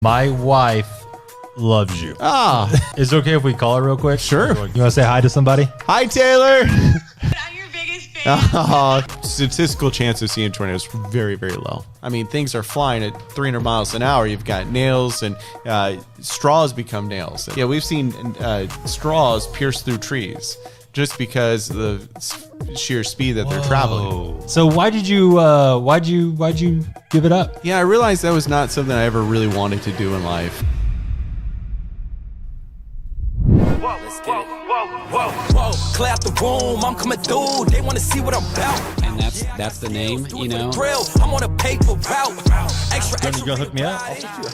My wife loves you. Ah, Is it okay if we call her real quick? Sure. You want to say hi to somebody? hi Taylor. I'm your biggest fan. Statistical chance of seeing tornadoes very, very low. I mean, things are flying at 300 miles an hour. You've got nails and straws become nails. Yeah, we've seen straws pierce through trees just because of the sheer speed that they're traveling. So why'd you give it up? Yeah, I realized that was not something I ever really wanted to do in life. Whoa, clear out the room, I'm coming through. They want to see what I'm about. And that's the name, you know. Drill, I'm on a paper route. Extra, You gonna hook me up?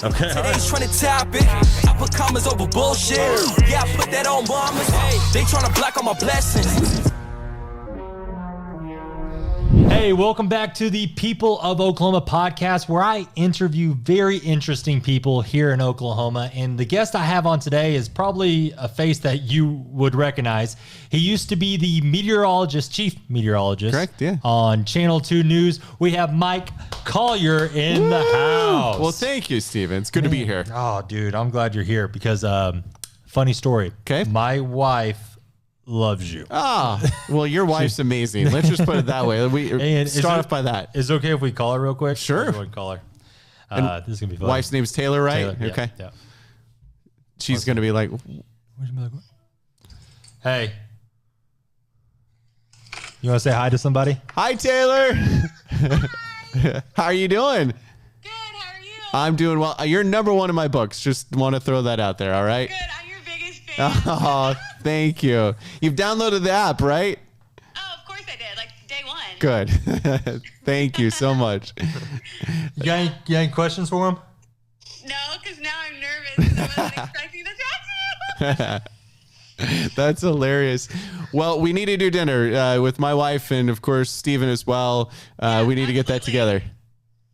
Okay. Today's trying to top it. I put commas over bullshit. Yeah, I put that on mamas. Hey, they trying to block all my blessings. Hey, welcome back to the People of Oklahoma podcast, where I interview very interesting people here in Oklahoma. And the guest I have on today is probably a face that you would recognize. He used to be the chief meteorologist. Correct, yeah. On Channel 2 News. We have Mike Collier in the house. Well, thank you, Steven. It's good to be here. Oh, dude, I'm glad you're here because funny story. Okay. My wife loves you. Well, your wife's amazing. Let's just put it that way. We start off by that. Is it okay if we call her real quick? Sure. Everyone call her. This is going to be fun. Wife's name's Taylor, right? Taylor, yeah, Okay. Yeah. She's going to be like, Hey. You want to say hi to somebody? hi, Taylor. How are you doing? Good, how are you? I'm doing well. You're number one in my books. Just want to throw that out there, all right? Good, I'm your biggest fan. Oh, thank you. You've downloaded the app, right? Oh, of course I did, like day one. Good. Thank you so much. You got any questions for him? No, because now I'm nervous. I wasn't expecting to talk to you. That's hilarious. Well, we need to do dinner with my wife and, of course, Steven as well. We need to get that absolutely. together.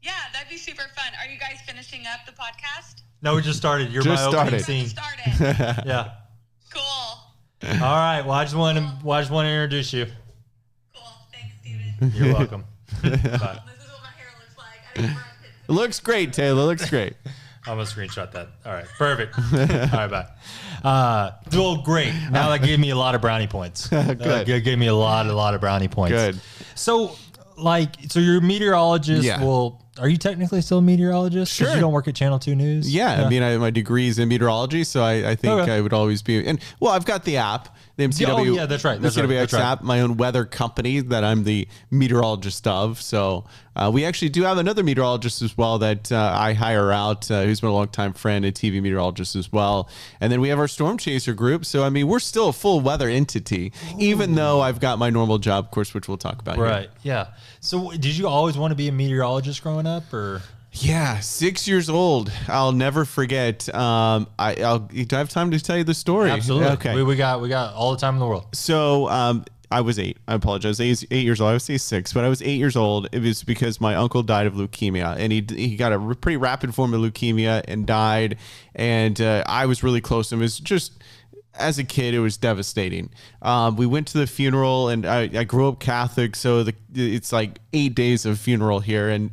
Yeah, that'd be super fun. Are you guys finishing up the podcast? No, we just started. You're Just my opening started. scene. Started. Yeah. Cool. All right. Well, I just want to introduce you. Cool. Thanks, Steven. You're welcome. Bye. This is what my hair looks like. I didn't brush it. It looks great, Taylor. Looks great. I'm going to screenshot that. All right. Perfect. All right. Bye. Well, great. Now that gave me a lot of brownie points. Good. Gave me a lot of brownie points. Good. So you're a meteorologist. Yeah. Well, are you technically still a meteorologist? 'Cause Sure. You don't work at Channel 2 News? Yeah, I mean, my degree is in meteorology, so I think Okay. I would always be. And well, I've got the app, the MCW. yeah, that's right. MCWX app, my own weather company that I'm the meteorologist of. So we actually do have another meteorologist as well that I hire out, who's been a longtime friend, a TV meteorologist as well. And then we have our storm chaser group. So I mean, we're still a full weather entity, even though I've got my normal job, of course, which we'll talk about. Right. Yeah. So did you always want to be a meteorologist growing up, or? Yeah, 6 years old. I'll never forget. Do I have time to tell you the story? Absolutely. Okay. We got all the time in the world. So I was 8. I apologize. 8 years old. I would say 6, but I was 8 years old. It was because my uncle died of leukemia, and he got a pretty rapid form of leukemia and died. And I was really close to him. It was just, as a kid, it was devastating. We went to the funeral, and I grew up Catholic, so it's like 8 days of funeral here, and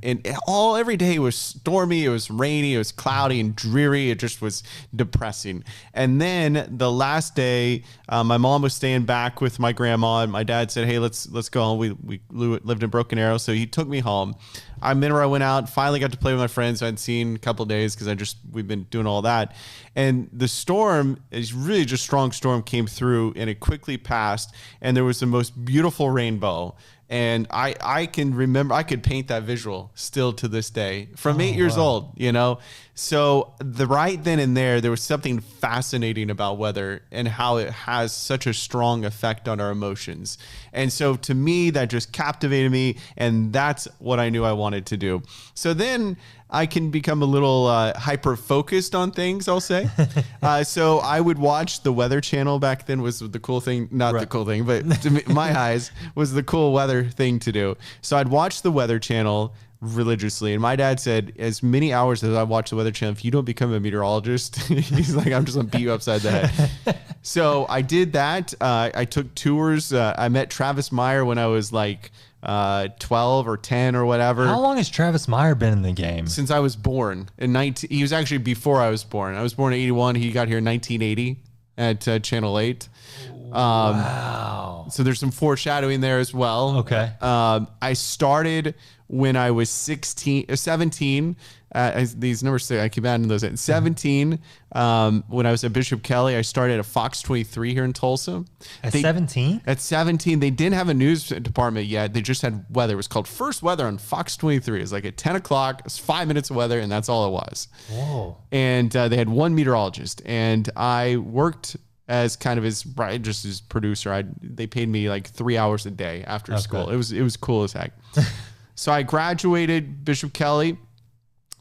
every day was stormy, it was rainy, it was cloudy and dreary. It just was depressing. And then the last day, my mom was staying back with my grandma, and my dad said, "Hey, let's go home." We lived in Broken Arrow, so he took me home. I remember I went out, finally got to play with my friends I hadn't seen a couple of days because we've been doing all that. And the storm is really just strong storm came through, and it quickly passed, and there was the most beautiful rainbow. And I can remember, I could paint that visual still to this day from 8 years old, you know? So right then and there was something fascinating about weather and how it has such a strong effect on our emotions. And so to me, that just captivated me. And that's what I knew I wanted to do. So then I can become a little hyper-focused on things, I'll say. So I would watch the Weather Channel back then was the cool thing. Not the cool thing, but to my eyes was the cool weather thing to do. So I'd watch the Weather Channel religiously. And my dad said, as many hours as I watch the Weather Channel, if you don't become a meteorologist, he's like, I'm just going to beat you upside the head. So I did that. I took tours. I met Travis Meyer when I was like 12 or 10 or whatever. How long has Travis Meyer been in the game? Since I was born in 19. He was actually before I was born. I was born in 81. He got here in 1980 at Channel 8. Wow. So there's some foreshadowing there as well. Okay. I started when I was 17. These numbers, I keep adding those in. 17, when I was at Bishop Kelly, I started at Fox 23 here in Tulsa. At 17? At 17, they didn't have a news department yet. They just had weather. It was called First Weather on Fox 23. It was like at 10 o'clock. It was 5 minutes of weather, and that's all it was. Whoa. And they had one meteorologist, and I worked as kind of just his producer. They paid me like 3 hours a day after school. It was cool as heck. So I graduated Bishop Kelly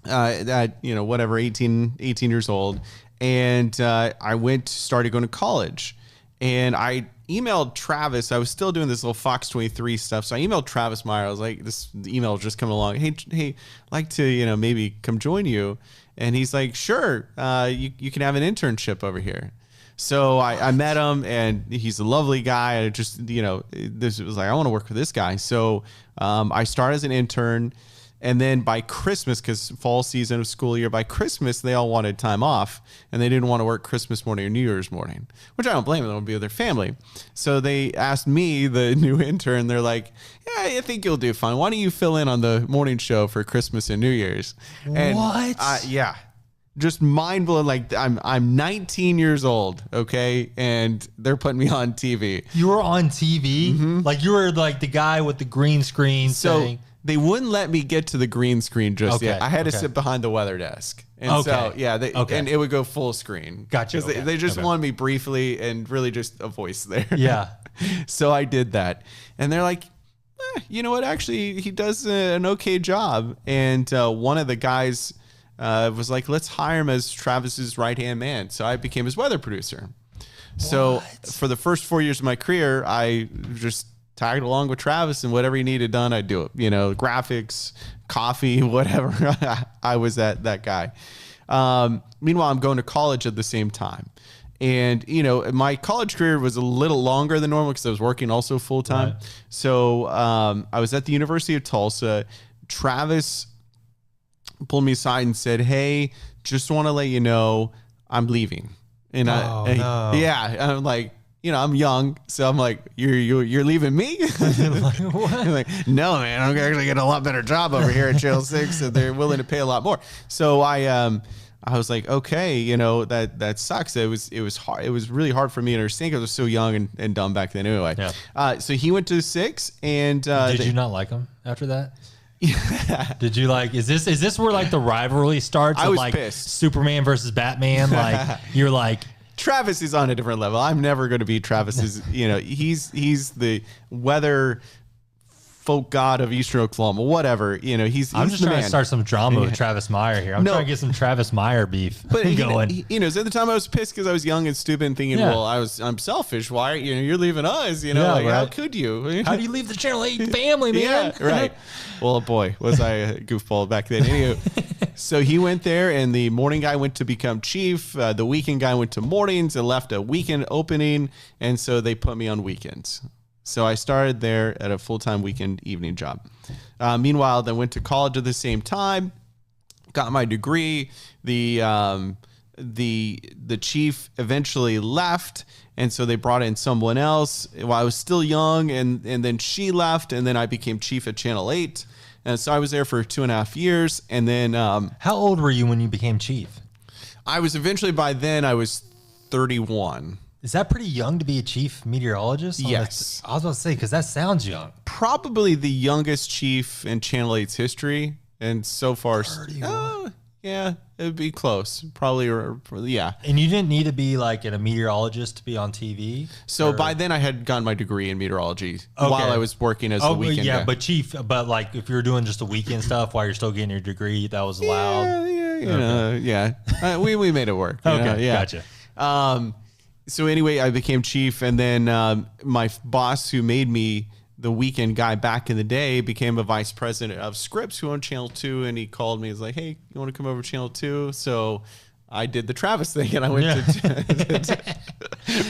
at 18 years old, and I started going to college, and I emailed Travis. I was still doing this little Fox 23 stuff, so I emailed Travis Meyer. I was like, the email was just coming along. Hey, I'd like to maybe come join you, and he's like, sure, you can have an internship over here. So I met him, and he's a lovely guy. I just, this was like, I want to work with this guy. So I started as an intern, and then by Christmas, because fall season of school year, by Christmas, they all wanted time off, and they didn't want to work Christmas morning or New Year's morning, which I don't blame them. They want to be with their family. So they asked me, the new intern, they're like, yeah, I think you'll do fine. Why don't you fill in on the morning show for Christmas and New Year's? And what? Yeah. Just mind blowing. Like I'm 19 years old, okay, and they're putting me on TV. You were on TV? Mm-hmm. Like you were like the guy with the green screen. So they wouldn't let me get to the green screen just yet. I had to sit behind the weather desk, and so and it would go full screen. Gotcha. Because they just wanted me briefly and really just a voice there. Yeah. So I did that, and they're like, you know what? Actually, he does an okay job. And one of the guys was like, let's hire him as Travis's right-hand man. So I became his weather producer. So for the first 4 years of my career, I just tagged along with Travis, and whatever he needed done, I'd do it. Graphics, coffee, whatever. I was that guy. Meanwhile, I'm going to college at the same time. And, my college career was a little longer than normal because I was working also full time. Right. So I was at the University of Tulsa. Travis pulled me aside and said, hey, just want to let you know I'm leaving. And I'm like, I'm young. So I'm like, you're leaving me? Like, what? Like, no, man, I'm actually getting a lot better job over here at Channel 6, and they're willing to pay a lot more. So I was like, okay, that sucks. It was hard. It was really hard for me to understand because I was so young and dumb back then anyway. Yeah. So he went to 6, and did you not like him after that? Yeah. Did you is this where like the rivalry starts? I was like pissed. Superman versus Batman. Like you're like, Travis is on a different level. I'm never going to be Travis's. He's the weather folk god of Eastern Oklahoma. Whatever. I'm just trying to start some drama with Travis Meyer here. I'm trying to get some Travis Meyer beef going. So at the time I was pissed because I was young and stupid and thinking, well, I'm selfish. Why? You're leaving us. How could you? How do you leave the Channel 8 family, man? Yeah, right. Well, boy, was I a goofball back then. Anyway, so he went there, and the morning guy went to become chief. The weekend guy went to mornings and left a weekend opening, and so they put me on weekends. So I started there at a full-time weekend evening job. Meanwhile, then went to college at the same time, got my degree. The chief eventually left, and so they brought in someone else while I was still young, and then she left, and then I became chief at Channel 8. And so I was there for 2.5 years, and then... How old were you when you became chief? I was by then I was 31. Is that pretty young to be a chief meteorologist? Yes. I was about to say, because that sounds young. Probably the youngest chief in Channel 8's history. And so far, 31. Yeah, it would be close. Probably, yeah. And you didn't need to be like a meteorologist to be on TV? So by then I had gotten my degree in meteorology while I was working as the weekend guy. But like if you were doing just the weekend stuff while you're still getting your degree, that was allowed? We made it work. Gotcha. So anyway, I became chief, and then my boss, who made me the weekend guy back in the day, became a vice president of scripts who owned Channel 2, and he called me. He's like, hey, you want to come over to Channel 2? So I did the Travis thing, and I went to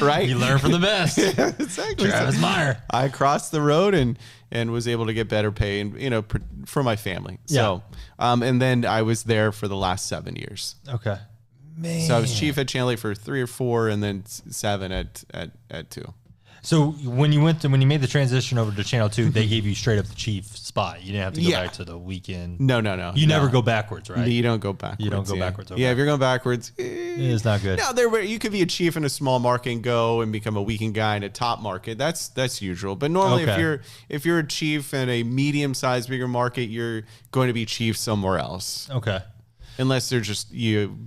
Right? You learn from the best. Exactly. Travis Meyer. I crossed the road and was able to get better pay and, for my family. So, and then I was there for the last 7 years. Okay. Man. So I was chief at Channel 8 for 3 or 4 and then 7 at 2. So when you made the transition over to Channel 2, they gave you straight up the chief spot. You didn't have to go back to the weekend. No. You never go backwards, right? You don't go backwards. You don't go backwards. Okay. Yeah, if you're going backwards, it's not good. No, you could be a chief in a small market and go and become a weekend guy in a top market. That's usual. But normally, if you're a chief in a medium-sized, bigger market, you're going to be chief somewhere else. Okay. Unless they're just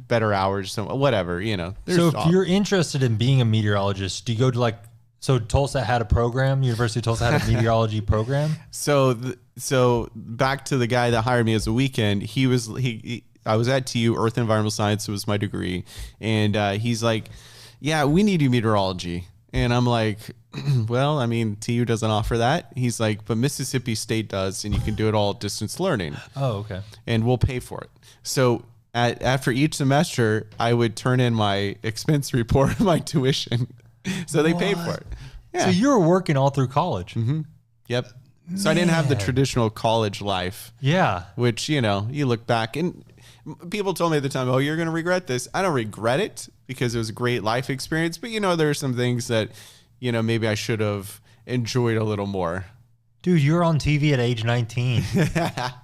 better hours, whatever. So if you're interested in being a meteorologist, do you go to So Tulsa had a program. University of Tulsa had a meteorology program. So back to the guy that hired me as a weekend. I was at TU. Earth and Environmental Science was my degree, and he's like, "Yeah, we need you meteorology." And I'm like, "Well, I mean, TU doesn't offer that." He's like, "But Mississippi State does, and you can do it all distance learning." Oh, okay. And we'll pay for it. So after each semester, I would turn in my expense report of my tuition. So they paid for it. Yeah. So you were working all through college. Mm-hmm. Yep. So I didn't have the traditional college life. Yeah. Which, you look back and people told me at the time, "Oh, you're going to regret this." I don't regret it because it was a great life experience. But, there are some things that, maybe I should have enjoyed a little more. Dude, you were on TV at age 19.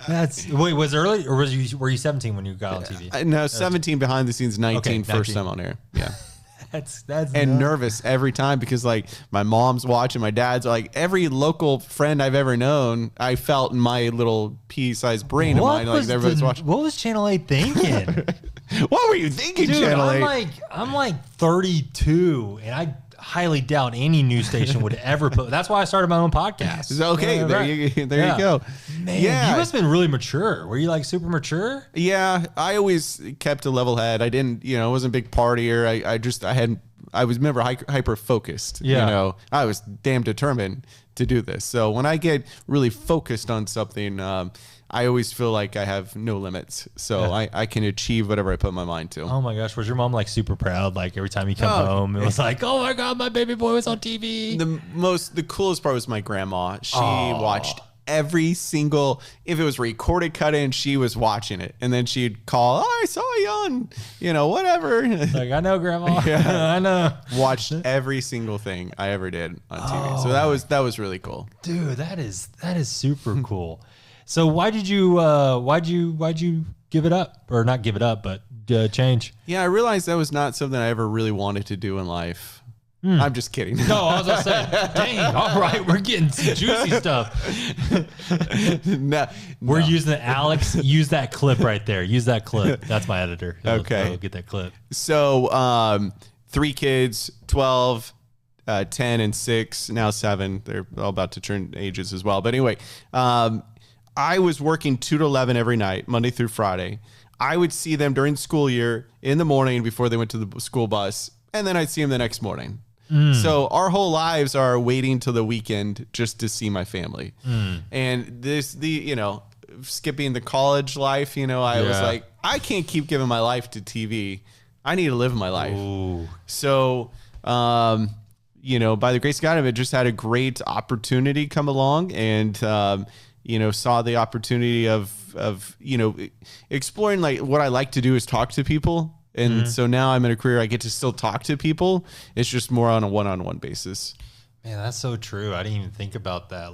Was it early or were you 17 when you got on TV? No, 17 behind the scenes, 19 first time on air. Yeah. That's and nervous every time because my mom's watching, my dad's every local friend I've ever known, I felt in my little pea-sized brain of mine everybody's watching. What was Channel 8 thinking? What were you thinking, Dude, Channel 8? I'm 32 and I highly doubt any news station would ever put. That's why I started my own podcast. Okay, there you go. Man, you must have been really mature. Were you super mature? Yeah, I always kept a level head. I didn't, I wasn't a big partier. I was never hyper focused. Yeah. I was damn determined to do this. So when I get really focused on something, I always feel like I have no limits. So I can achieve whatever I put my mind to. Oh my gosh. Was your mom super proud? Every time you come home, it was "Oh my God, my baby boy was on TV." The coolest part was my grandma. She watched every single, if it was recorded cut in, she was watching it. And then she'd call, "Oh, I saw you on, whatever." I know, Grandma. Yeah. I know. Watched every single thing I ever did on TV. So that was really cool. Dude, that is super cool. So why'd you give it up, or not give it up, but change? Yeah, I realized that was not something I ever really wanted to do in life. I'm just kidding. No, I was gonna say, dang, all right, we're getting some juicy stuff. No. We're using it. Alex, use that clip right there. Use that clip. That's my editor. He'll get that clip. So 3 kids, 12, 10 and 6, now 7. They're all about to turn ages as well. But anyway, I was working 2 to 11 every night, Monday through Friday. I would see them during the school year in the morning before they went to the school bus, and then I'd see them the next morning. So our whole lives are waiting till the weekend just to see my family. And skipping the college life, I was like, I can't keep giving my life to TV. I need to live my life. Ooh. So, by the grace of God, I just had a great opportunity come along and, saw the opportunity of exploring what I like to do is talk to people. And so now I'm in a career I get to still talk to people. It's just more on a one-on-one basis. Man, that's so true. I didn't even think about that.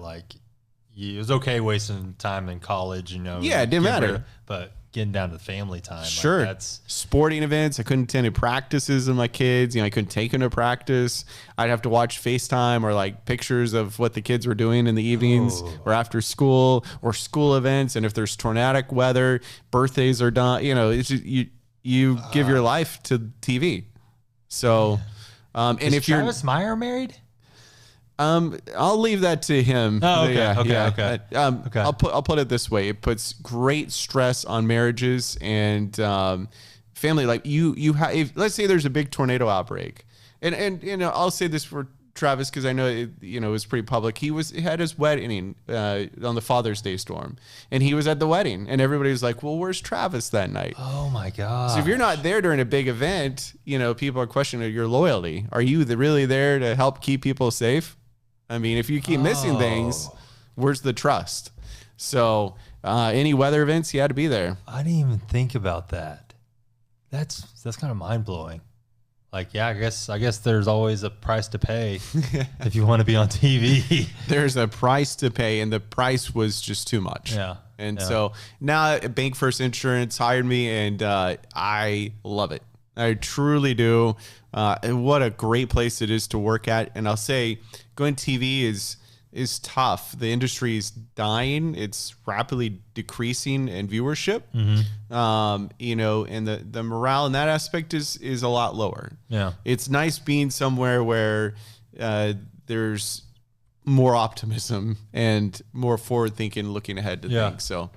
It was okay wasting time in college, Yeah, it didn't matter. But getting down to family time. Sure. That's sporting events. I couldn't attend any practices of my kids. I couldn't take them to practice. I'd have to watch FaceTime or pictures of what the kids were doing in the evenings or after school or school events. And if there's tornadic weather, birthdays are done, it's just, you give your life to TV. So, and is if you're Travis Meyer married? I'll leave that to him. Oh, okay. Okay. I'll put it this way: it puts great stress on marriages and family. You have. Let's say there's a big tornado outbreak, and I'll say this for Travis, because I know it was pretty public. He had his wedding on the Father's Day storm, and he was at the wedding, and everybody was like, "Well, where's Travis that night?" Oh my God! So if you're not there during a big event, people are questioning your loyalty. Are you really there to help keep people safe? I mean, if you keep missing things, where's the trust? So any weather events, he had to be there. I didn't even think about that. That's kind of mind blowing. Like, yeah, I guess there's always a price to pay if you want to be on TV. There's a price to pay, and the price was just too much. Yeah. And so now Bank First Insurance hired me, and I love it. I truly do. And what a great place it is to work at. And I'll say going TV is tough. The industry is dying. It's rapidly decreasing in viewership. And the morale in that aspect is a lot lower. Yeah. It's nice being somewhere where there's more optimism and more forward thinking, looking ahead to things. So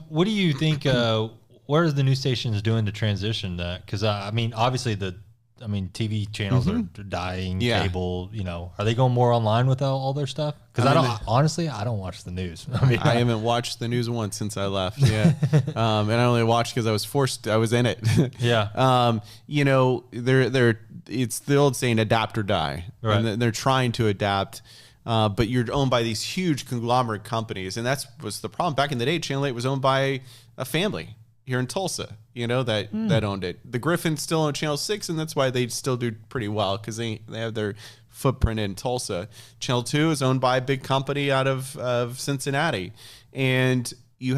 what do you think, what are the news stations doing to transition that? Because obviously TV channels are dying, cable, are they going more online with all their stuff? Because I don't watch the news. I haven't watched the news once since I left. Yeah. And I only watched because I was forced, I was in it. Yeah. It's the old saying, adapt or die. Right. And they're trying to adapt. But you're owned by these huge conglomerate companies. And was the problem. Back in the day, Channel 8 was owned by a family here in Tulsa, that owned it. The Griffins still own Channel 6, and that's why they still do pretty well, because they have their footprint in Tulsa. Channel 2 is owned by a big company out of Cincinnati. And you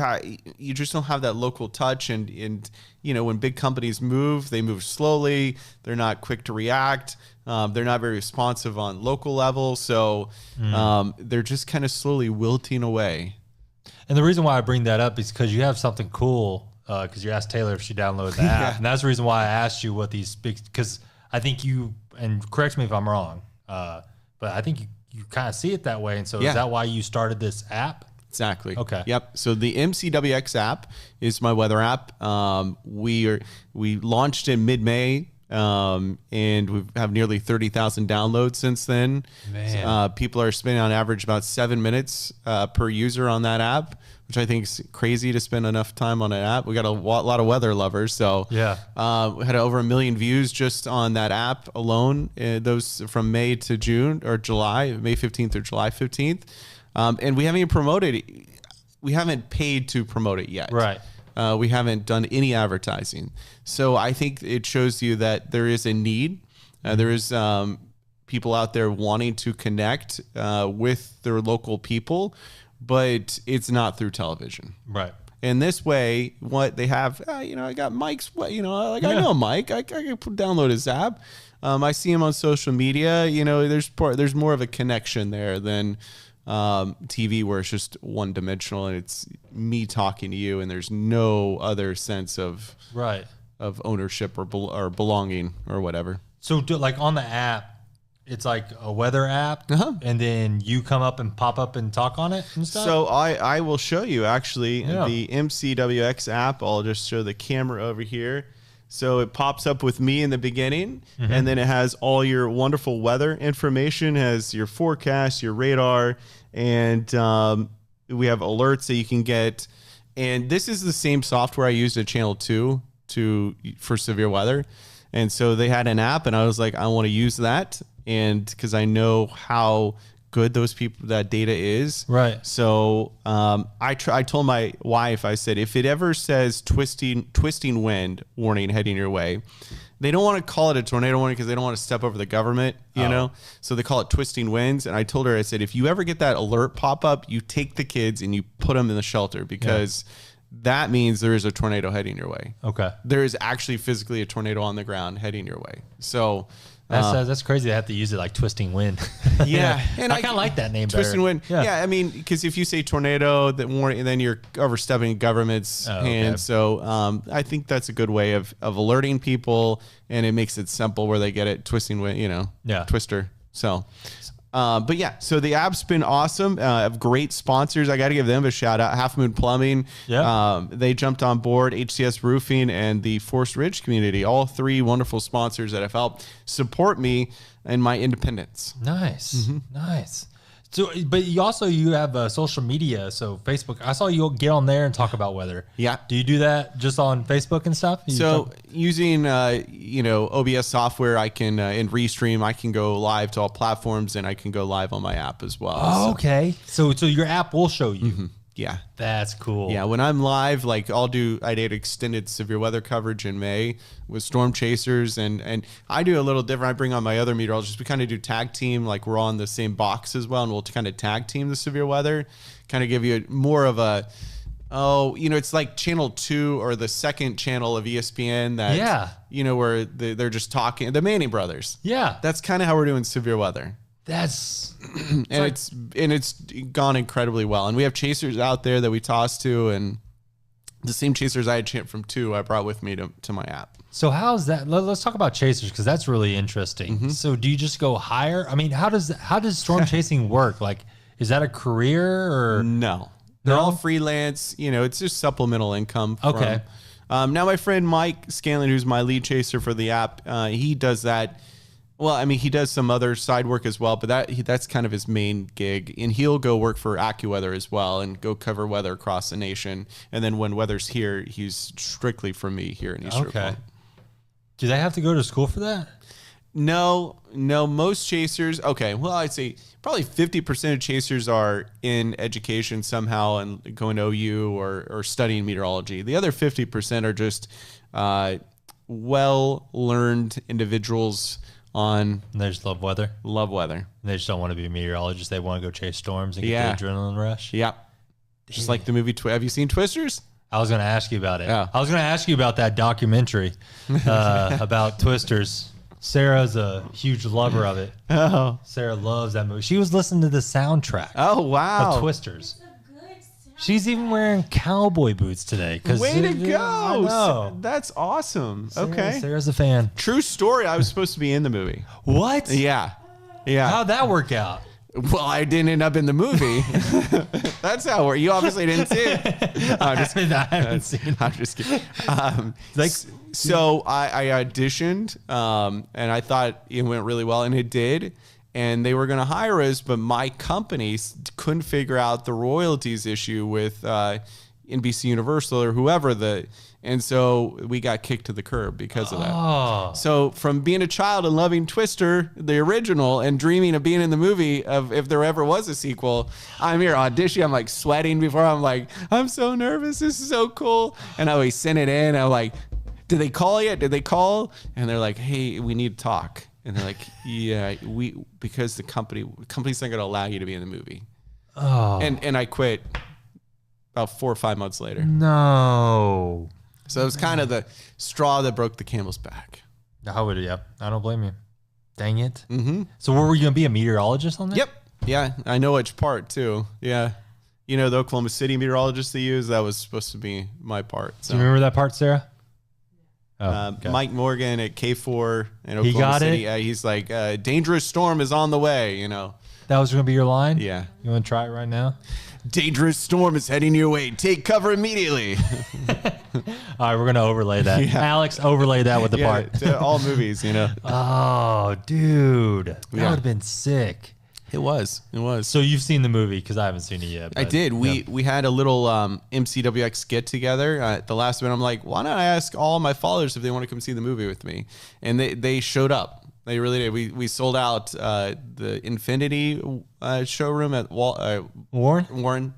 just don't have that local touch. And when big companies move, they move slowly. They're not quick to react. They're not very responsive on local level. So they're just kind of slowly wilting away. And the reason why I bring that up is because you have something cool. Because you asked Taylor if she downloaded the app. And that's the reason why I asked you what these big, because I think you, and correct me if I'm wrong, but I think you kind of see it that way. And so is that why you started this app? Exactly. Okay. Yep. So the MCWX app is my weather app. We launched in mid-May, and we have nearly 30,000 downloads since then. Man. People are spending on average about 7 minutes per user on that app, which I think is crazy to spend enough time on an app. We got a lot of weather lovers. So we had over 1 million views just on that app alone. Those from May to June or July, May 15th or July 15th. And we haven't even promoted it. We haven't paid to promote it yet. Right. We haven't done any advertising. So I think it shows you that there is a need. There is people out there wanting to connect with their local people, but it's not through television. Right. And this way, what they have, I got Mike's, I know Mike. I can download his app. I see him on social media. There's more of a connection there than TV, where it's just one dimensional and it's me talking to you, and there's no other sense of ownership or belonging or whatever. So like on the app, it's like a weather app, and then you come up and pop up and talk on it and stuff? So I will show you, actually, the MCWX app. I'll just show the camera over here. So it pops up with me in the beginning, and then it has all your wonderful weather information, has your forecast, your radar, and we have alerts that you can get. And this is the same software I used at Channel 2 for severe weather. And so they had an app, and I was like, I want to use that. And because I know how good that data is. Right. So I told my wife, I said, if it ever says twisting wind warning heading your way, they don't want to call it a tornado warning because they don't want to step over the government, you know? So they call it twisting winds. And I told her, I said, if you ever get that alert pop up, you take the kids and you put them in the shelter, because that means there is a tornado heading your way. Okay. There is actually physically a tornado on the ground heading your way. So that's crazy. They have to use it like twisting wind. Yeah. And I kind of like that name better. Twisting wind. Yeah. I mean, because if you say tornado, then you're overstepping government's hands. So I think that's a good way of alerting people, and it makes it simple where they get it. Twisting wind, Twister. So But yeah, so the app's been awesome. Have great sponsors. I got to give them a shout out. Half Moon Plumbing. Yeah. They jumped on board. HCS Roofing and the Forest Ridge community. All three wonderful sponsors that have helped support me in my independence. Nice. Nice. So, but you have social media. So Facebook, I saw you get on there and talk about weather. Yeah. Do you do that just on Facebook and stuff? Using, OBS software, I can, in Restream, I can go live to all platforms and I can go live on my app as well. Oh, okay. So your app will show you. Yeah. That's cool. Yeah, when I'm live, like I did extended severe weather coverage in May with storm chasers, and I do a little different. I bring on my other meteorologists. We kind of do tag team, like we're on the same box as well, and we'll kind of tag team the severe weather, kind of give you more of a, it's like channel 2 or the second channel of ESPN that, where they're just talking, the Manning brothers. Yeah. That's kind of how we're doing severe weather. That's it's gone incredibly well, and we have chasers out there that we toss to, and the same chasers I had from 2 I brought with me to my app. So how's that? Let's talk about chasers, because that's really interesting. So do you just go hire? I mean, how does storm chasing work? Like, is that a career or no? They're all freelance. It's just supplemental income. Okay. Now my friend Mike Scanlon, who's my lead chaser for the app, he does that. Well, I mean, he does some other side work as well, but that's kind of his main gig. And he'll go work for AccuWeather as well and go cover weather across the nation. And then when weather's here, he's strictly for me here in Eastern Oklahoma. Do they have to go to school for that? No, most chasers. Okay, well, I'd say probably 50% of chasers are in education somehow and going to OU or studying meteorology. The other 50% are just well-learned individuals on. And they just love weather. They just don't want to be a meteorologist. They want to go chase storms and get the adrenaline rush. Yeah. Just like the movie. Have you seen Twisters? I was going to ask you about it. Yeah. I was going to ask you about that documentary about Twisters. Sarah's a huge lover of it. Oh. Sarah loves that movie. She was listening to the soundtrack. Oh, wow. Of Twisters. She's even wearing cowboy boots today. Way to go. I know. That's awesome. Okay. Sarah's a fan. True story. I was supposed to be in the movie. What? Yeah. How'd that work out? Well, I didn't end up in the movie. That's how it worked. You obviously didn't see it. I haven't seen it. I'm just kidding. So I auditioned, and I thought it went really well, and it did. And they were going to hire us, but my company couldn't figure out the royalties issue with NBC Universal or whoever and so we got kicked to the curb because of that. Oh. So from being a child and loving Twister, the original, and dreaming of being in the movie, of if there ever was a sequel, I'm here auditioning. I'm like sweating before. I'm like, I'm so nervous. This is so cool. And I always send it in. I'm like, did they call yet? Did they call? And they're like, hey, we need to talk. And they're like, yeah, because the company's not going to allow you to be in the movie. Oh. And I quit about 4 or 5 months later. No. So it was kind of the straw that broke the camel's back. I don't blame you. Dang it. Mm-hmm. So were you going to be a meteorologist on that? Yep. Yeah, I know which part too. Yeah. The Oklahoma City meteorologist they use, that was supposed to be my part. So. Do you remember that part, Sarah? Okay. Mike Morgan at K4 in Oklahoma City. He's like, dangerous storm is on the way, That was going to be your line? Yeah. You want to try it right now? Dangerous storm is heading your way. Take cover immediately. All right, we're going to overlay that. Yeah. Alex, overlay that with the part. To all movies, Oh, dude. That would have been sick. It was. So you've seen the movie, because I haven't seen it yet. I did. We had a little MCWX get together at the last minute. I'm like, why not I ask all my followers if they want to come see the movie with me? And they showed up. They really did. We sold out the Infinity showroom at Warren.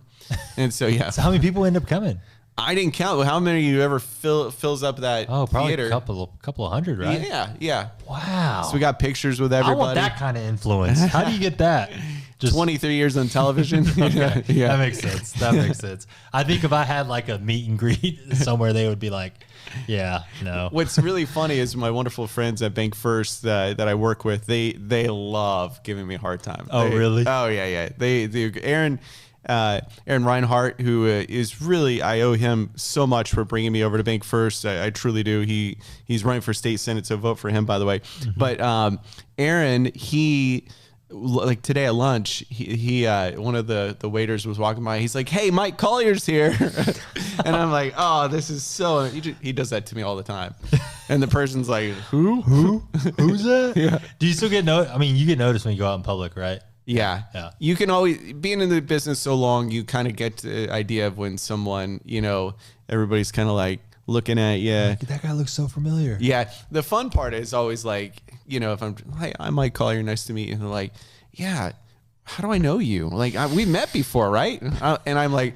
And so, yeah. So how many people end up coming? I didn't count. How many of you ever fills up that probably theater? A couple of hundred, right? Yeah. Wow. So we got pictures with everybody. I want that kind of influence. How do you get that? Just 23 years on television. Okay. Yeah. That makes sense. I think if I had like a meet and greet somewhere, they would be like, yeah, no. What's really funny is my wonderful friends at Bank First that I work with, they love giving me a hard time. Oh, really? Oh, yeah. Aaron Reinhardt, who is really, I owe him so much for bringing me over to Bank First. I truly do. He's running for state senate, so vote for him, by the way. Mm-hmm. But Aaron, he like today at lunch, he one of the waiters was walking by. He's like, "Hey, Mike Collier's here," and I'm like, "Oh, this is so." He does that to me all the time, and the person's like, "Who's that?" Yeah. Do you still get I mean, you get noticed when you go out in public, right? Yeah. Yeah. You can always, being in the business so long, you kind of get the idea of when someone, everybody's kind of like looking at you. That guy looks so familiar. Yeah. The fun part is always like, if I'm Mike Collier, nice to meet you. And they're like, yeah, how do I know you? Like, we met before, right? And I'm like,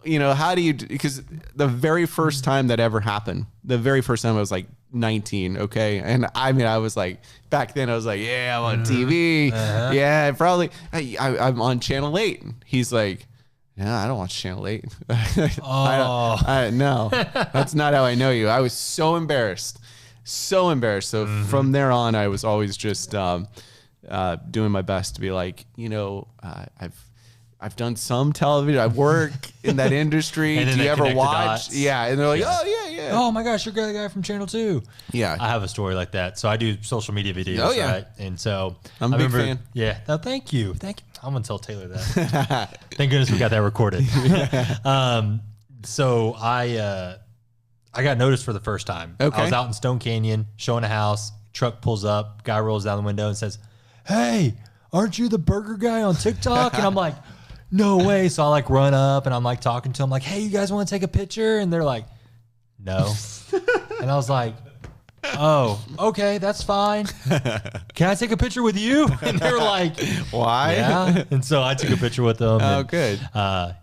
how do you, because the very first time that ever happened, I was like 19. Okay. And I mean, I was like, back then I was like, yeah, I'm on TV. Uh-huh. Yeah, probably. I'm on Channel 8. He's like, yeah, I don't watch Channel 8. No, that's not how I know you. I was so embarrassed. So from there on, I was always just doing my best to be like, I've done some television. I work in that industry. Do you ever watch? Yeah. And they're like, oh, yeah. Oh, my gosh, you're the guy from Channel 2. Yeah. I have a story like that. So I do social media videos, oh, yeah. right? And so I'm a big fan. Yeah. No, thank you. I'm going to tell Taylor that. Thank goodness we got that recorded. So I got noticed for the first time. Okay. I was out in Stone Canyon showing a house. Truck pulls up. Guy rolls down the window and says, "Hey, aren't you the burger guy on TikTok?" And I'm like, "No way." So I like run up and I'm like talking to them like, "Hey, you guys want to take a picture?" And they're like, "No." And I was like, "Oh, okay, that's fine. Can I take a picture with you?" And they were like, "Why?" Yeah. And so I took a picture with them. Oh, and, good.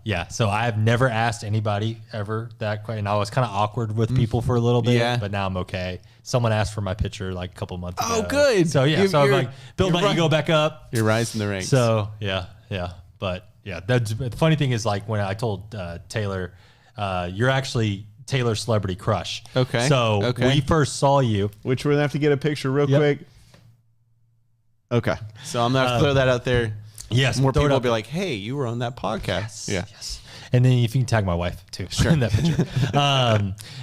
Yeah. So I have never asked anybody ever that question. And I was kind of awkward with people for a little bit, Yeah. but now I'm okay. Someone asked for my picture like a couple months ago. Oh, good. So yeah. So I'm like, build my ego back up. You're rising the ranks. So yeah. But yeah, the funny thing is like when I told Taylor, you're actually Taylor's celebrity crush. Okay. So we first saw you. Which we're going to have to get a picture real quick. Okay. So I'm going to throw that out there. Yes. More people will be like, hey, you were on that podcast. Yes. And then if you can tag my wife too, sure. in that picture.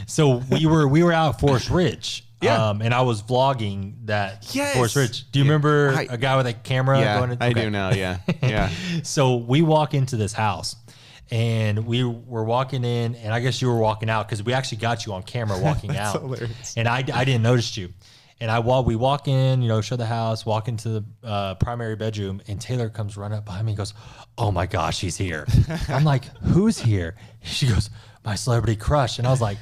So we were out at Forest Ridge. Yeah. And I was vlogging that Yes. Forest Ridge. Do you remember a guy with a camera? Yeah, I do now. Yeah. Yeah. So we walk into this house and we were walking in, and I guess you were walking out because we actually got you on camera walking out. Hilarious. And I didn't notice you. And we walk in, show the house, walk into the primary bedroom, and Taylor comes running up behind me and goes, "Oh my gosh, he's here." I'm like, "Who's here?" She goes, "My celebrity crush." And I was like,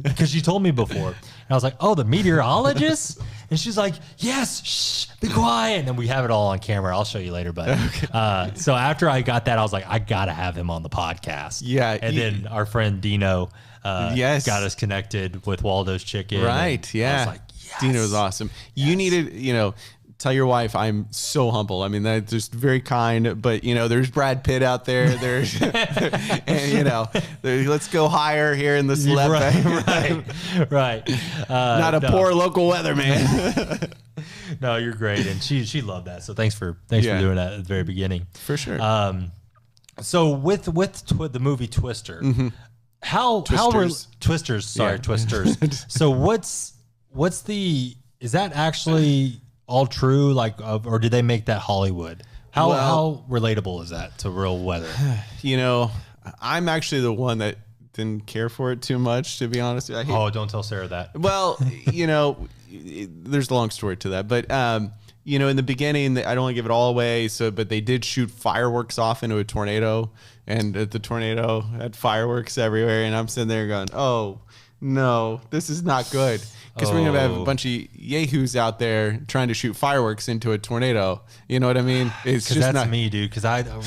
because she told me before. And I was like, "Oh, the meteorologist?" And she's like, "Yes, shh, be quiet." And then we have it all on camera. I'll show you later. But so after I got that, I was like, I got to have him on the podcast. Yeah. And then our friend Dino yes. got us connected with Waldo's Chicken. Right. Yeah. I was like, yes. Dino was awesome. Yes. You needed, tell your wife I'm so humble. I mean, that's just very kind, but there's Brad Pitt out there. There's, and let's go higher here in the celeb. Right. Not a poor local weatherman. No, you're great. And she loved that. So thanks for doing that at the very beginning. For sure. So with the movie Twister, Twisters. Sorry, Twisters. So is that actually all true? Like, or did they make that Hollywood? How relatable is that to real weather? I'm actually the one that didn't care for it too much, to be honest. Don't tell Sarah that. Well, there's a long story to that, but in the beginning, I don't want to give it all away. But they did shoot fireworks off into a tornado, and the tornado had fireworks everywhere. And I'm sitting there going, "Oh no, this is not good." Because we're going to have a bunch of yahoos out there trying to shoot fireworks into a tornado. You know what I mean? It's just that's me, dude. Because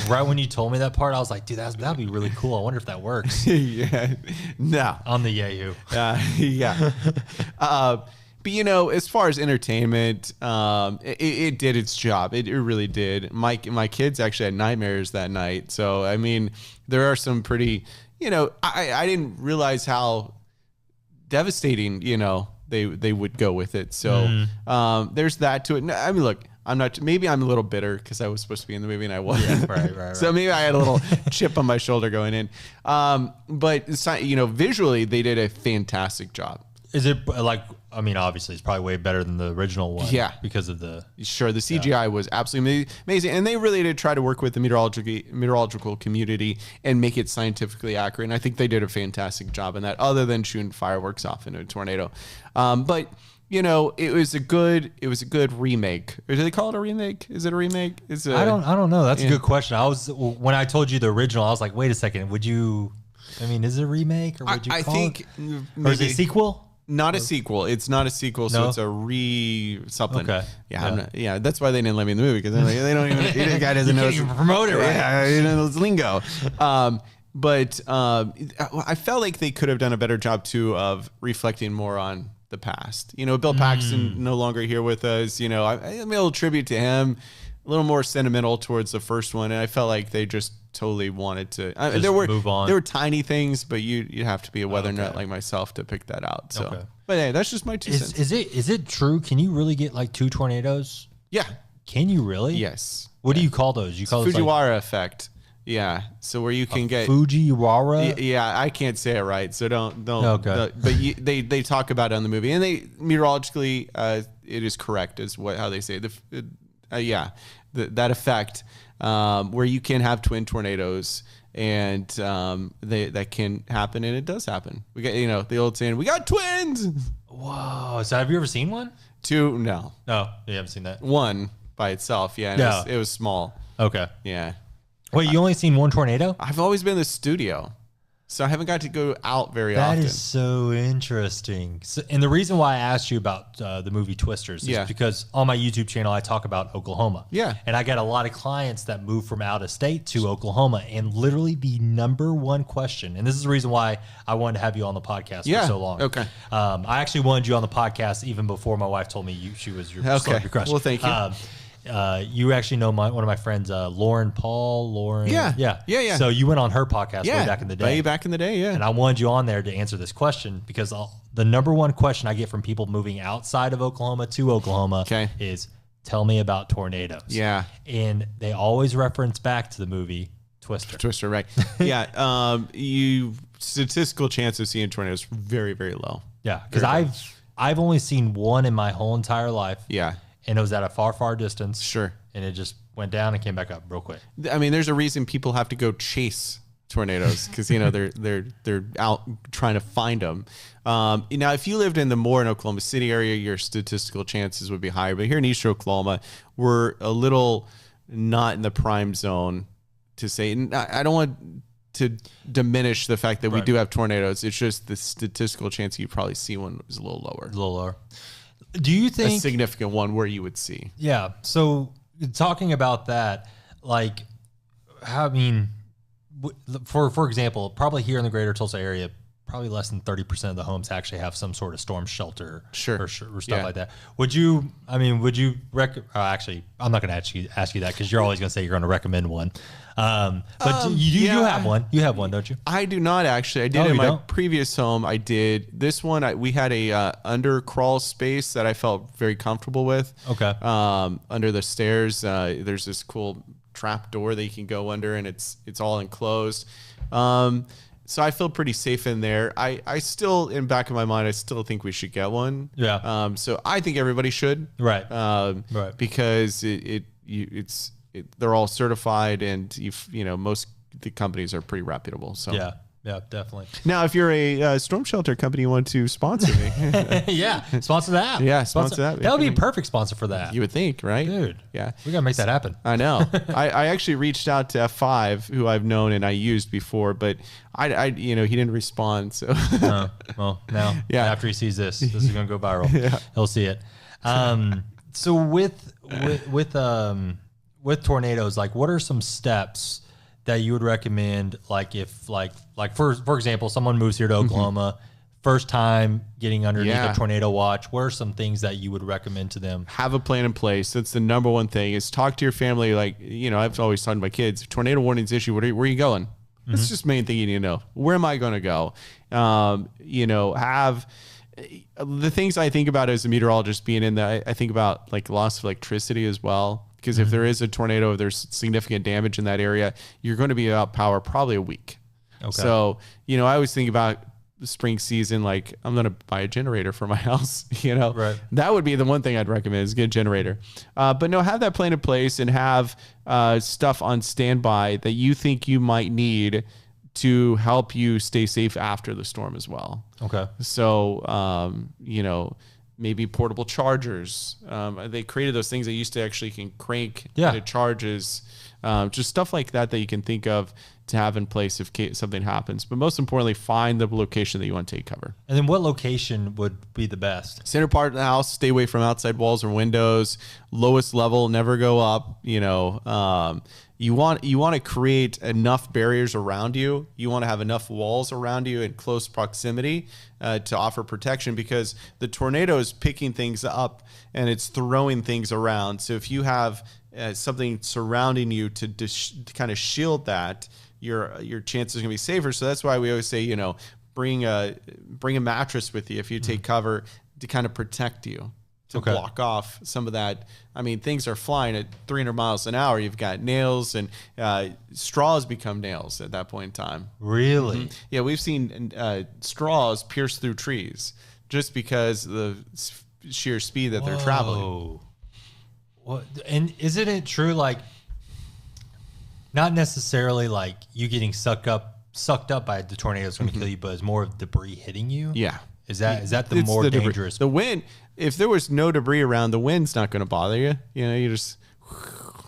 right when you told me that part, I was like, dude, that'd be really cool. I wonder if that works. Yeah. No. I'm the yahoo. Yeah. But, as far as entertainment, it did its job. It really did. My kids actually had nightmares that night. So, I mean, there are some pretty, I didn't realize how devastating, they would go with it. So there's that to it. I mean, look, maybe I'm a little bitter because I was supposed to be in the movie and I wasn't. Yeah, right. So maybe I had a little chip on my shoulder going in. But visually they did a fantastic job. Is it like I mean, obviously, it's probably way better than the original one. Yeah. Because of the. Sure, the CGI was absolutely amazing, and they really did try to work with the meteorological community and make it scientifically accurate. And I think they did a fantastic job in that, other than shooting fireworks off into a tornado. But you know, it was a good remake. Or do they call it a remake? Is it a remake? I don't know. That's a good question. When I told you the original, I was like, wait a second, would you? I mean, is it a remake or would you call it? Or is it a sequel? Not a sequel. It's not a sequel, so it's a something. Okay. Yeah, that's why they didn't let me in the movie, because they don't even. The guy doesn't know. You can't even promote it, right? Yeah, you know, it's lingo. But I felt like they could have done a better job too of reflecting more on the past. You know, Bill Paxton no longer here with us. You know, I made a little tribute to him, a little more sentimental towards the first one, and I felt like they just totally wanted to. Move on. There were tiny things, but you have to be a weather nut like myself to pick that out. So, but hey, that's just my 2 cents. Is it true? Can you really get like 2 tornadoes? Yeah. Can you really? Yes. What do you call those? You call it Fujiwara effect. Yeah. So where you can get Fujiwara. Yeah, I can't say it right, so don't. But they talk about it on the movie, and they meteorologically it is correct, is how they say it. That effect where you can have twin tornadoes, and that can happen, and it does happen. We got the old saying, we got twins. Whoa! So have you ever seen one? 2, no. No, you haven't seen that. 1 by itself, yeah. And it was small. Okay. Yeah. Wait, you only seen 1 tornado? I've always been in the studio, so I haven't got to go out very often. That is so interesting. So, and the reason why I asked you about the movie Twisters is because on my YouTube channel, I talk about Oklahoma. Yeah. And I get a lot of clients that move from out of state to Oklahoma. And literally the number one question, and this is the reason why I wanted to have you on the podcast for so long. Okay. I actually wanted you on the podcast even before my wife told me she was your celebrity crush. Well, thank you. You actually know one of my friends, Lauren Paul. Yeah. So you went on her podcast way back in the day. Way back in the day, yeah. And I wanted you on there to answer this question because the number one question I get from people moving outside of Oklahoma to Oklahoma is, tell me about tornadoes. Yeah. And they always reference back to the movie Twister. Twister, right. Yeah. Statistical chance of seeing tornadoes very, very low. Yeah. Because I've only seen one in my whole entire life. Yeah. And it was at a far, far distance. Sure. And it just went down and came back up real quick. I mean, there's a reason people have to go chase tornadoes because they're out trying to find them. Now, if you lived in the more in Oklahoma City area, your statistical chances would be higher. But here in East Oklahoma, we're a little not in the prime zone to say. And I don't want to diminish the fact that we do have tornadoes. It's just the statistical chance you probably see one is a little lower. A little lower. Do you think a significant one where you would see? Yeah. So talking about that, like, for example, probably here in the greater Tulsa area, probably less than 30% of the homes actually have some sort of storm shelter or stuff like that. Would you actually, I'm not going to ask you that because you're always going to say you're going to recommend one. But you have one. You have one, don't you? I do not actually. I did in my previous home. I did this one. We had a under crawl space that I felt very comfortable with. Okay. Under the stairs, there's this cool trap door that you can go under, and it's all enclosed. So I feel pretty safe in there. I still, in the back of my mind, I still think we should get one. Yeah. So I think everybody should. Right. Because they're all certified, and most of the companies are pretty reputable. So yeah, definitely. Now, if you're a storm shelter company, you want to sponsor me? Sponsor that. Yeah, sponsor that. That would be a perfect sponsor for that. You would think, right? Dude. Yeah. We got to make that happen. I know. I actually reached out to F5, who I've known and I used before, but he didn't respond. So. Well, now after he sees this is going to go viral. He'll see it. So with tornadoes, like, what are some steps that you would recommend? Like, if for example, someone moves here to Oklahoma, first time getting underneath a tornado watch, what are some things that you would recommend to them? Have a plan in place. That's the number one thing, is talk to your family. Like, I've always talked to my kids, tornado warnings issue, where are you going? That's just the main thing you need to know. Where am I going to go? Have the things I think about as a meteorologist being in that, I think about like loss of electricity as well. Because if there is a tornado, if there's significant damage in that area, you're going to be out power probably a week. Okay. So, I always think about spring season, like I'm going to buy a generator for my house, Right. That would be the one thing I'd recommend is get a generator. But no, have that plan in place and have stuff on standby that you think you might need to help you stay safe after the storm as well. Okay. So, maybe portable chargers. They created those things that used to actually can crank and it charges. Just stuff like that you can think of to have in place if something happens. But most importantly, find the location that you want to take cover. And then what location would be the best? Center part of the house, stay away from outside walls or windows. Lowest level, never go up. You want to create enough barriers around you. You want to have enough walls around you in close proximity to offer protection, because the tornado is picking things up and it's throwing things around. So if you have something surrounding you to kind of shield that, your chances are going to be safer. So that's why we always say, bring a mattress with you if you take cover to kind of protect you, to block off some of that. I mean, things are flying at 300 miles an hour. You've got nails, and straws become nails at that point in time. Really? Mm-hmm. Yeah, we've seen straws pierce through trees just because of the sheer speed that they're traveling. What? And isn't it true, like, not necessarily like you getting sucked up by the tornado is going to kill you, but it's more of debris hitting you? Yeah. Is that the It's more the debris. dangerous? The wind, if there was no debris around, the wind's not going to bother you. You just,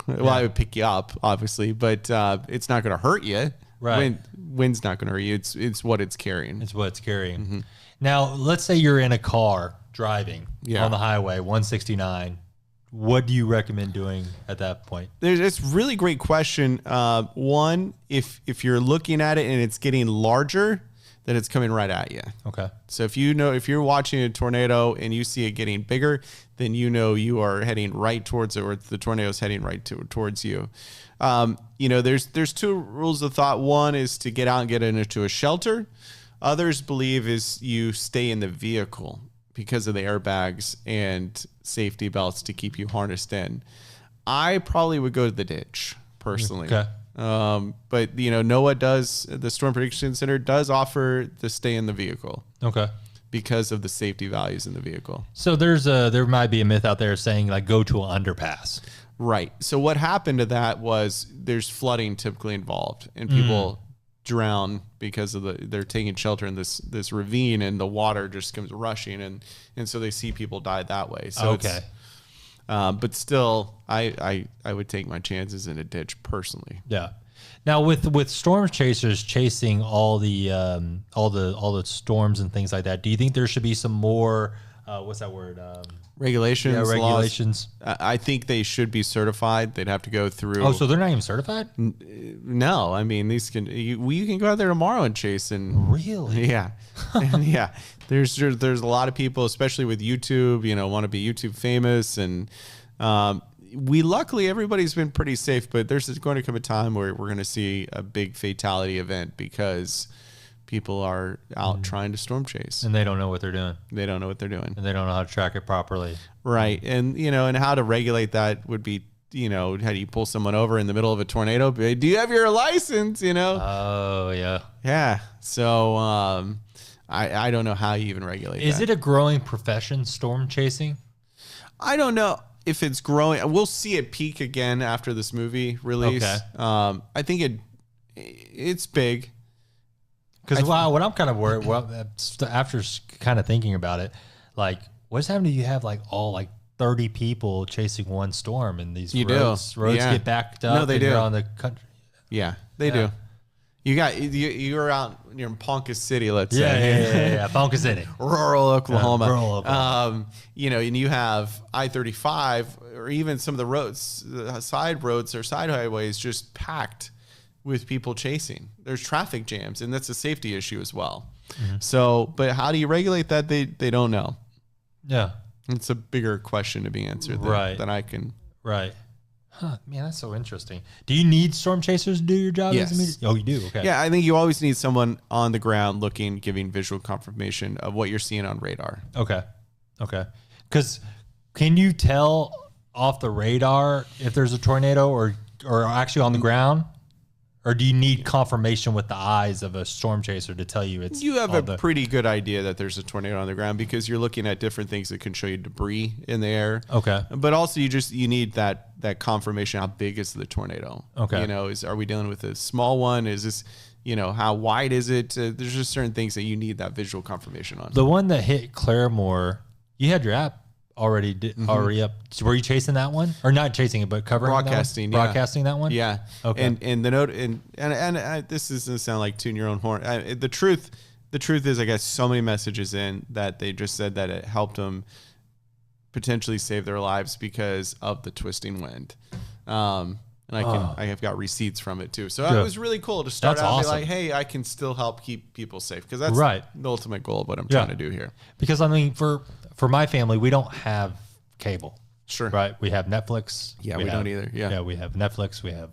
it would pick you up, obviously, but it's not going to hurt you. Right. Wind's not going to hurt you. It's what it's carrying. It's what it's carrying. Mm-hmm. Now, let's say you're in a car driving on the highway, 169. What do you recommend doing at that point? It's a really great question. One, if you're looking at it and it's getting larger, then it's coming right at you. Okay. So if you're watching a tornado and you see it getting bigger, then you are heading right towards it, or the tornado is heading right towards you. There's two rules of thought. One is to get out and get into a shelter. Others believe is you stay in the vehicle because of the airbags and safety belts to keep you harnessed in. I probably would go to the ditch personally. Okay. But NOAA the Storm Prediction Center does offer to stay in the vehicle. Okay. Because of the safety values in the vehicle. So there might be a myth out there saying like go to an underpass. Right. So what happened to that was there's flooding typically involved, and people drown because of they're taking shelter in this ravine, and the water just comes rushing, and so they see people die that way. So okay. But still, I would take my chances in a ditch personally. Yeah. Now with storm chasers chasing all the storms and things like that, do you think there should be some more what's that word? Regulations. Yeah, regulations. Laws. I think they should be certified. They'd have to go through. Oh, so they're not even certified? No, I mean these you can go out there tomorrow and chase and really. Yeah, and yeah. There's a lot of people, especially with YouTube, want to be YouTube famous, and luckily everybody's been pretty safe. But there's going to come a time where we're going to see a big fatality event because people are out trying to storm chase, and they don't know what they're doing. They don't know what they're doing, and they don't know how to track it properly. Right, and and how to regulate that would be, how do you pull someone over in the middle of a tornado? Do you have your license? Oh yeah, yeah. So I don't know how you even regulate. Is it a growing profession, storm chasing? I don't know if it's growing. We'll see it peak again after this movie release. Okay. I think it's big. Because what I'm kind of worried, after kind of thinking about it, like what's happening? You have like 30 people chasing one storm, and these roads get backed up. No, they do on the country. Yeah, they do. You're out near Ponca City, let's say. Yeah, Ponca City, rural Oklahoma. Rural Oklahoma. And you have I-35 or even some of the roads, side roads or side highways, just packed with people chasing. There's traffic jams, and that's a safety issue as well. Mm-hmm. So, but how do you regulate that? They don't know. Yeah, it's a bigger question to be answered than I can. Right. Huh, man, that's so interesting. Do you need storm chasers to do your job? Yes. Oh, you do? Okay. Yeah, I think you always need someone on the ground looking, giving visual confirmation of what you're seeing on radar. Okay. Because can you tell off the radar if there's a tornado or actually on the ground? or do you need confirmation with the eyes of a storm chaser to tell you it's? You have a pretty good idea that there's a tornado on the ground because you're looking at different things that can show you debris in the air. Okay. But also you need that confirmation. How big is the tornado? Okay. You know, are we dealing with a small one? Is this, you know, how wide is it? There's just certain things that you need that visual confirmation on. The one that hit Claremore, you had your app already up. So were you chasing that one, or not chasing it, but covering broadcasting, that one? Broadcasting that one? Yeah. Okay. And the note and this doesn't sound like tooting your own horn. The truth is, I got so many messages in that they just said that it helped them potentially save their lives because of the twisting wind. And I have got receipts from it too. So it was really cool to start out and be like, hey, I can still help keep people safe, because that's the ultimate goal of what I'm trying to do here. Because I mean, for my family, we don't have cable. Sure. Right. We have Netflix. Yeah, we don't either. Yeah. Yeah, we have Netflix. We have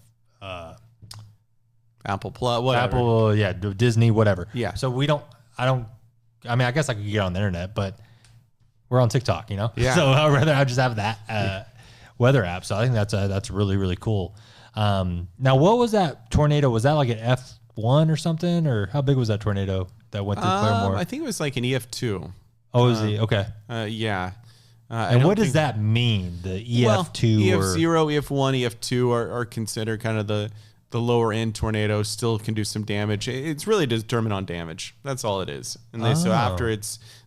Apple Plus, whatever. Apple, Disney, whatever. Yeah. So I mean, I guess I could get on the internet, but we're on TikTok, you know? Yeah. So I just have that weather app. So I think that's really, really cool. Now, what was that tornado? Was that like an F1 or something? Or how big was that tornado that went through Claremore? I think it was like an EF2. Oh, is he? Okay. Yeah. And what does that mean? The EF2 EF0, EF1, EF2 are considered kind of the lower end tornadoes. Still can do some damage. It's really determined on damage. That's all it is. And so after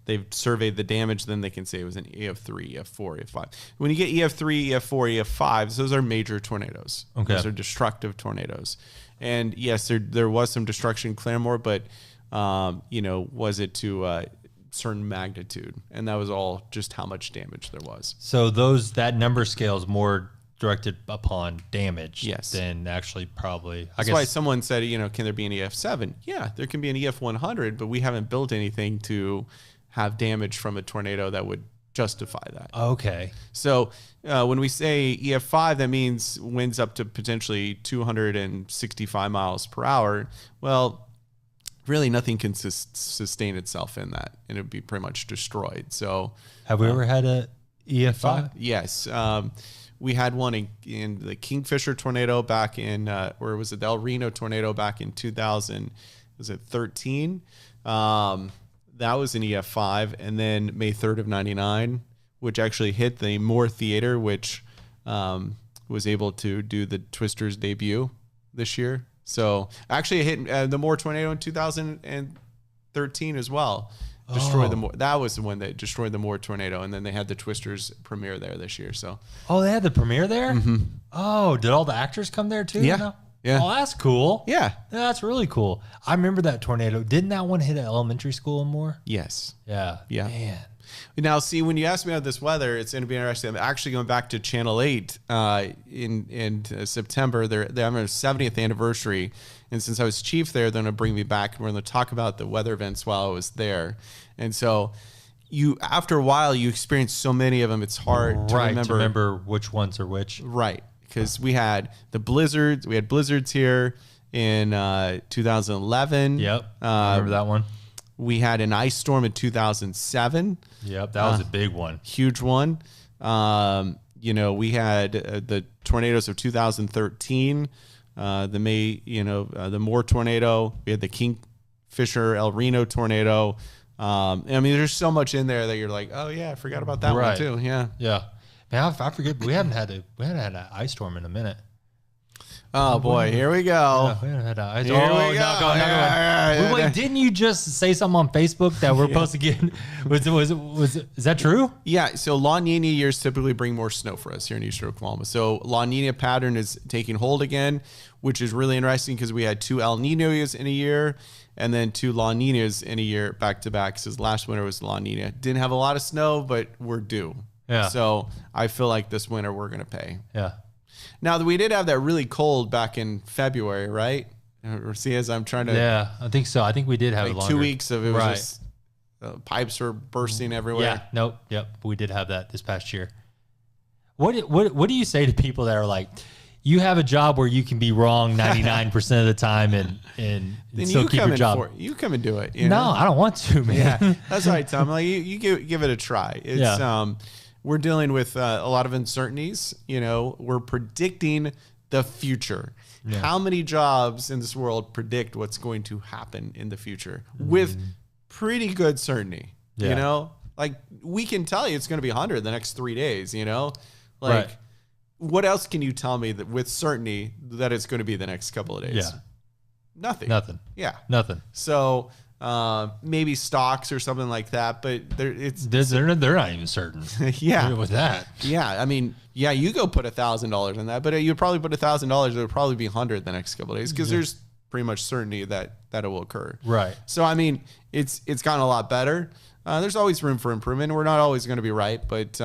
they've surveyed the damage, then they can say it was an EF3, EF4, EF5. When you get EF3, EF4, EF5, those are major tornadoes. Okay. Those are destructive tornadoes. And yes, there was some destruction in Claremore, but was it to certain magnitude, and that was all just how much damage there was. So that number scale is more directed upon damage than actually probably. That's why someone said, can there be an EF7? Yeah, there can be an EF100, but we haven't built anything to have damage from a tornado that would justify that. Okay. So when we say EF5, that means winds up to potentially 265 miles per hour. Well, really nothing can sustain itself in that, and it would be pretty much destroyed. So have we ever had a EF5? Yes. We had one in the Kingfisher tornado back in, or was it the El Reno tornado back in 2000? Was it 13? That was an EF5. And then May 3rd of 99, which actually hit the Moore Theater, which was able to do the Twisters debut this year. So actually it hit the Moore tornado in 2013 as well. Destroyed the Moore. That was the one that destroyed the Moore tornado, and then they had the Twisters premiere there this year. So they had the premiere there. Mm-hmm. Oh, did all the actors come there too? Yeah. Yeah. Oh, that's cool. Yeah, that's really cool. I remember that tornado. Didn't that one hit an elementary school in Moore? Yes. Yeah. Yeah. Man. Now, see, when you ask me about this weather, it's going to be interesting. I'm actually going back to Channel 8 in September. They're having their 70th anniversary. And since I was chief there, they're going to bring me back, and we're going to talk about the weather events while I was there. And so after a while, you experience so many of them, it's hard to remember which ones are which. Right. Because we had the blizzards. We had blizzards here in 2011. Yep. I remember that one. We had an ice storm in 2007. Yep, that was a big one. Huge one. We had the tornadoes of 2013, the Moore tornado. We had the Kingfisher El Reno tornado. There's so much in there that you're like, oh yeah, I forgot about that one too. Yeah. Yeah. Man, I forget. We haven't had an ice storm in a minute. Oh boy, here we go. We haven't had an ice storm. Here we go. Not going. Wait, didn't you just say something on Facebook that we're supposed to get? Is that true? Yeah. So La Nina years typically bring more snow for us here in Eastern Oklahoma. So La Nina pattern is taking hold again, which is really interesting because we had 2 El Ninos in a year and then 2 La Ninas in a year back to back. Because last winter was La Nina. Didn't have a lot of snow, but we're due. Yeah. So I feel like this winter we're going to pay. Yeah. Now, we did have that really cold back in February, right? Or see, as I'm trying to... Yeah, I think so. I think we did have like it longer. 2 weeks of it was just... pipes were bursting everywhere. Yeah, nope, yep. We did have that this past year. What do you say to people that are like, you have a job where you can be wrong 99% of the time and still keep your job? You come and do it. No, I don't want to, man. Yeah, that's right, Tom. Like, you give it a try. It's we're dealing with a lot of uncertainties. We're predicting the future. Yeah. How many jobs in this world predict what's going to happen in the future with pretty good certainty? Yeah. You know, like we can tell you it's going to be 100 the next 3 days, you know, like what else can you tell me that with certainty that it's going to be the next couple of days? Yeah. Nothing. Yeah. Nothing. So maybe stocks or something like that, but they're not even certain. Yeah. With that. Yeah. I mean, yeah, you go put $1,000 in that, but you'd probably put $1,000. It would probably be 100 the next couple of days because there's pretty much certainty that it will occur. Right. So, I mean, it's gotten a lot better. There's always room for improvement. We're not always going to be right, but,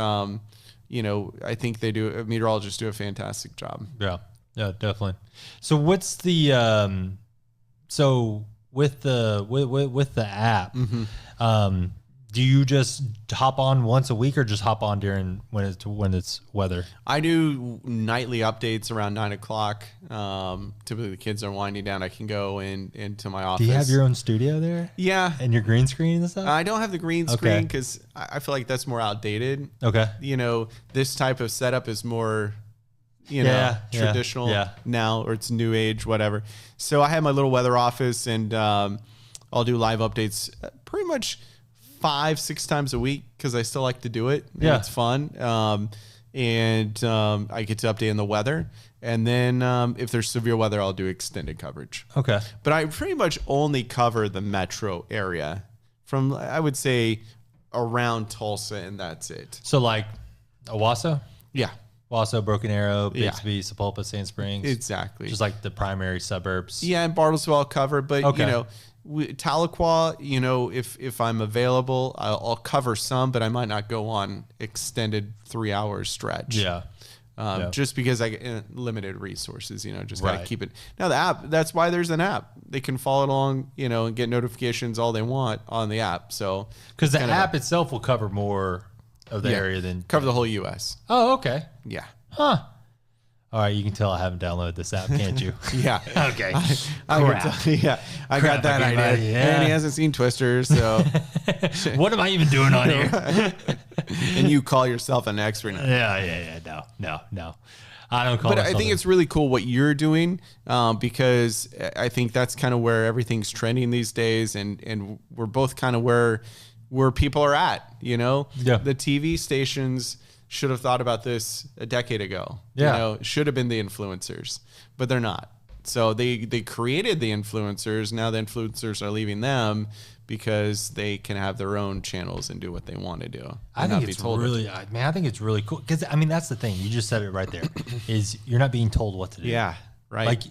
you know, I think meteorologists do a fantastic job. Yeah. Yeah, definitely. So what's the, with the app, do you just hop on once a week or just hop on during when it's weather? I do nightly updates around 9 o'clock. Typically the kids are winding down. I can go into my office. Do you have your own studio there? Yeah. And your green screen and stuff? I don't have the green screen because I feel like that's more outdated. Okay. You know, this type of setup is more, traditional now, or it's new age, whatever. So I have my little weather office and I'll do live updates pretty much 5-6 times a week because I still like to do it. Yeah. It's fun. And I get to update on the weather. And then if there's severe weather, I'll do extended coverage. Okay. But I pretty much only cover the metro area from, I would say, around Tulsa, and that's it. So like Owasso? Yeah. Owasso, Broken Arrow, Bixby, Sapulpa, Sand Springs. Exactly. Just like the primary suburbs. Yeah, and Bartlesville I'll cover, but you know, Tahlequah, you know, if I'm available, I'll cover some, but I might not go on extended 3-hour stretch. Yeah. Just because I get limited resources, you know, just got to keep it. Now the app, that's why there's an app. They can follow along, you know, and get notifications all they want on the app. So because the app itself will cover more of the area than cover the whole U.S. Oh, okay. Yeah. Huh. All right, you can tell I haven't downloaded this app, can't you? Yeah. Okay. I got that idea. Yeah. And he hasn't seen Twisters, so what am I even doing on here? And you call yourself an expert now. Yeah. No. I don't call But I think it's really cool what you're doing because I think that's kind of where everything's trending these days, and we're both kind of where people are at, you know? Yeah. The TV stations should have thought about this a decade ago. Yeah. You know, should have been the influencers, but they're not. So they created the influencers. Now the influencers are leaving them because they can have their own channels and do what they want to do. I think it's really, man, I think it's really cool. Cause I mean, that's the thing. You just said it right there is you're not being told what to do. Yeah. Right. Like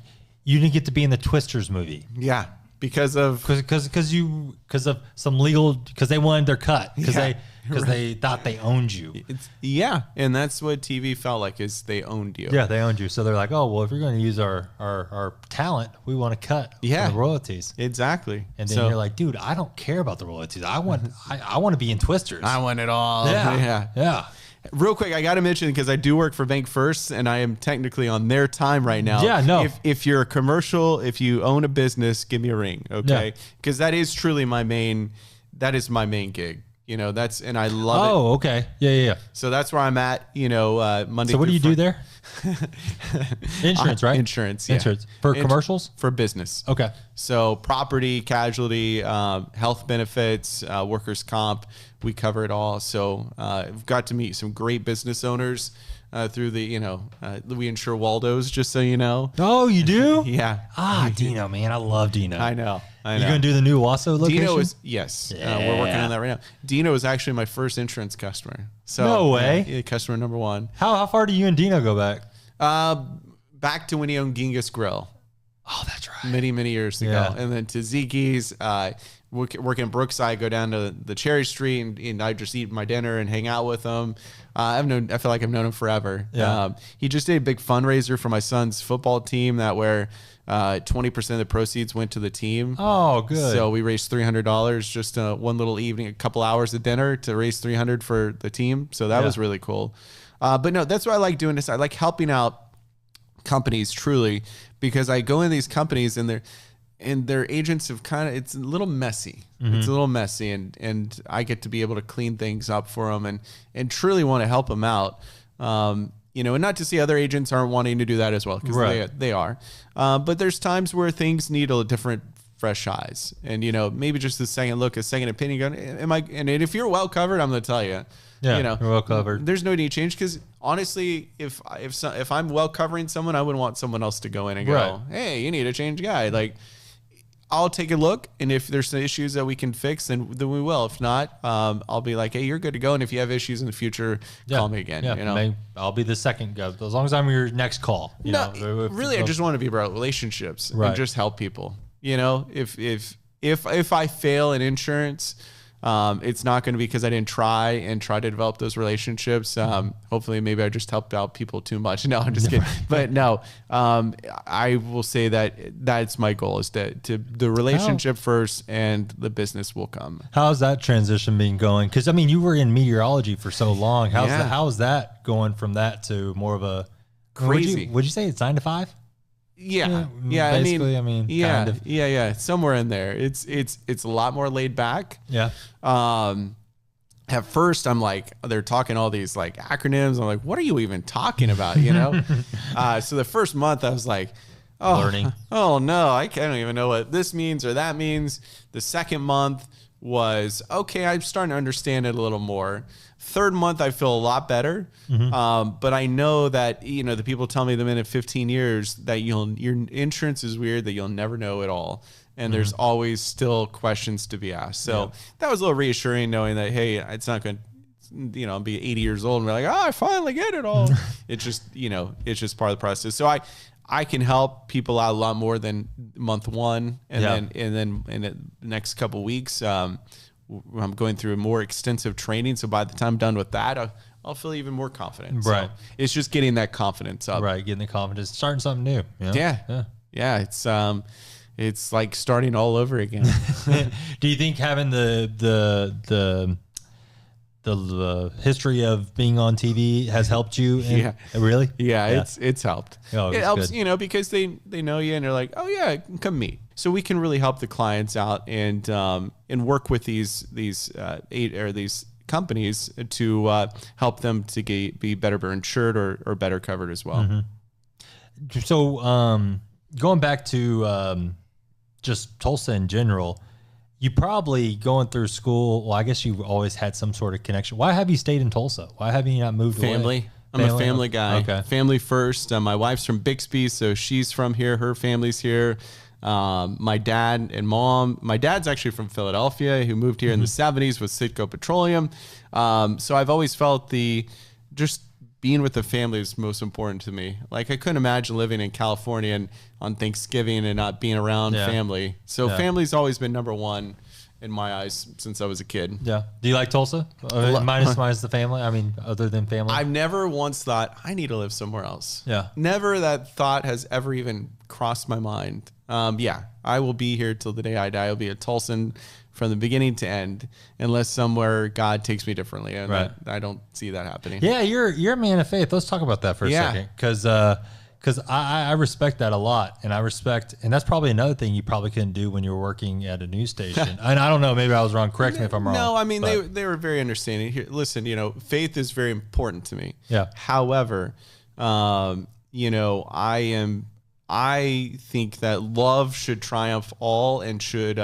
you didn't get to be in the Twisters movie. Yeah. Because of some legal, because they wanted their cut. Because they thought they owned you. And that's what TV felt like, is they owned you. Yeah, they owned you. So they're like, oh, well, if you're going to use our talent, we want to cut the royalties. Exactly. And then you're like, dude, I don't care about the royalties. I want to be in Twisters. I want it all. Yeah. Real quick, I got to mention, because I do work for Bank First, and I am technically on their time right now. Yeah, no. If you're a commercial, if you own a business, give me a ring, okay? Because that is truly my main gig. You know, and I love it. Oh, okay. Yeah. So that's where I'm at, you know, Monday. So what do you do there? Insurance, right? Insurance, yeah. Insurance. For commercials? For business. Okay. So property, casualty, health benefits, workers' comp, we cover it all. So I've got to meet some great business owners through the, we insure Waldo's, just so you know. Oh, you do? Yeah. Dino, man. I love Dino. I know. You going to do the new Owasso location? Dino is, yes. Yeah. We're working on that right now. Dino is actually my first insurance customer. So, no way. Customer number one. How far do you and Dino go back? Back to when he owned Genghis Grill. Oh, that's right. Many, many years ago. And then to Zeke's, work in Brookside, go down to the Cherry Street, and I just eat my dinner and hang out with him. I feel like I've known him forever. Yeah. He just did a big fundraiser for my son's football team where 20% of the proceeds went to the team. Oh, good. So we raised $300 just one little evening, a couple hours of dinner to raise $300 for the team. So that was really cool. But no, that's why I like doing this. I like helping out companies, truly, because I go in these companies and their agents have it's a little messy. Mm-hmm. It's a little messy, and I get to be able to clean things up for them and truly want to help them out. and not to say other agents aren't wanting to do that as well, because they are. But there's times where things need a different fresh eyes, and maybe just a second look, a second opinion. And if you're well covered, I'm going to tell you. Yeah, you're well covered. There's no need to change, because honestly, if I'm well covering someone, I wouldn't want someone else to go in and go, hey, you need a change guy. Like, I'll take a look, and if there's some issues that we can fix, then we will. If not, I'll be like, hey, you're good to go. And if you have issues in the future, call me again. Yeah, I'll be the second go, as long as I'm your next call. Really, I just want to be about relationships and just help people. If I fail in insurance, it's not going to be because I didn't try to develop those relationships. Hopefully, maybe I just helped out people too much. No, I'm just kidding. But no, I will say that's my goal, is to the relationship first, and the business will come. How's that transition been going? Because, I mean, you were in meteorology for so long. How's that going from that to more of a crazy? Would you say it's 9 to 5? Yeah. Basically, I mean, kind of. Yeah. Somewhere in there. It's a lot more laid back. Yeah. At first I'm like, they're talking all these like acronyms. I'm like, what are you even talking about? So the first month I was like, learning. Oh no, I don't even know what this means or that means. The second month was okay. I'm starting to understand it a little more. Third month, I feel a lot better. But I know that, the people tell me the minute 15 years that your insurance is weird, that you'll never know it all. And there's always still questions to be asked. So that was a little reassuring, knowing that, hey, it's not going to, I'll be 80 years old and we're like, I finally get it all. It's just, it's just part of the process. So I can help people out a lot more than month one. And then in the next couple of weeks, I'm going through a more extensive training. So by the time I'm done with that, I'll feel even more confident. Right. So it's just getting that confidence up. Right. Getting the confidence, starting something new. Yeah. It's like starting all over again. Do you think having the history of being on TV has helped you? Really? Yeah. It's helped. It helps, because they know you and they're like, oh yeah, come meet. So we can really help the clients out and work with these companies to help them to be better insured or better covered as well. So going back to just Tulsa in general, you probably going through school. Well, I guess you've always had some sort of connection. Why have you stayed in Tulsa? Why have you not moved away? I'm a family guy. Okay. Family first. My wife's from Bixby, so she's from here. Her family's here. My dad and mom. My dad's actually from Philadelphia, who moved here in the 70s with Citgo Petroleum. So I've always felt just being with the family is most important to me. Like, I couldn't imagine living in California and on Thanksgiving and not being around family. So family's always been number one in my eyes since I was a kid. Yeah. Do you like Tulsa? Minus the family? I mean, other than family? I've never once thought I need to live somewhere else. Yeah. Never that thought has ever even crossed my mind. I will be here till the day I die. I'll be a Tulsan from the beginning to end, unless somewhere God takes me differently. And I don't see that happening. Yeah, you're a man of faith. Let's talk about that for a second, because I respect that a lot, and and that's probably another thing you probably couldn't do when you were working at a news station. And I don't know, maybe I was wrong. Correct me if I'm wrong. No, I mean they were very understanding. Here, listen, faith is very important to me. Yeah. However, I think that love should triumph all and should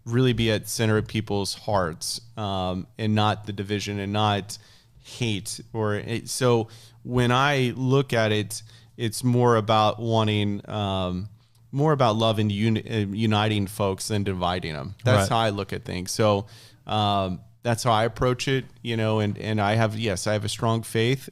really be at center of people's hearts, and not the division and not hate. So when I look at it, it's more about wanting, more about love and uniting folks than dividing them. That's how I look at things. So that's how I approach it, and I have a strong faith,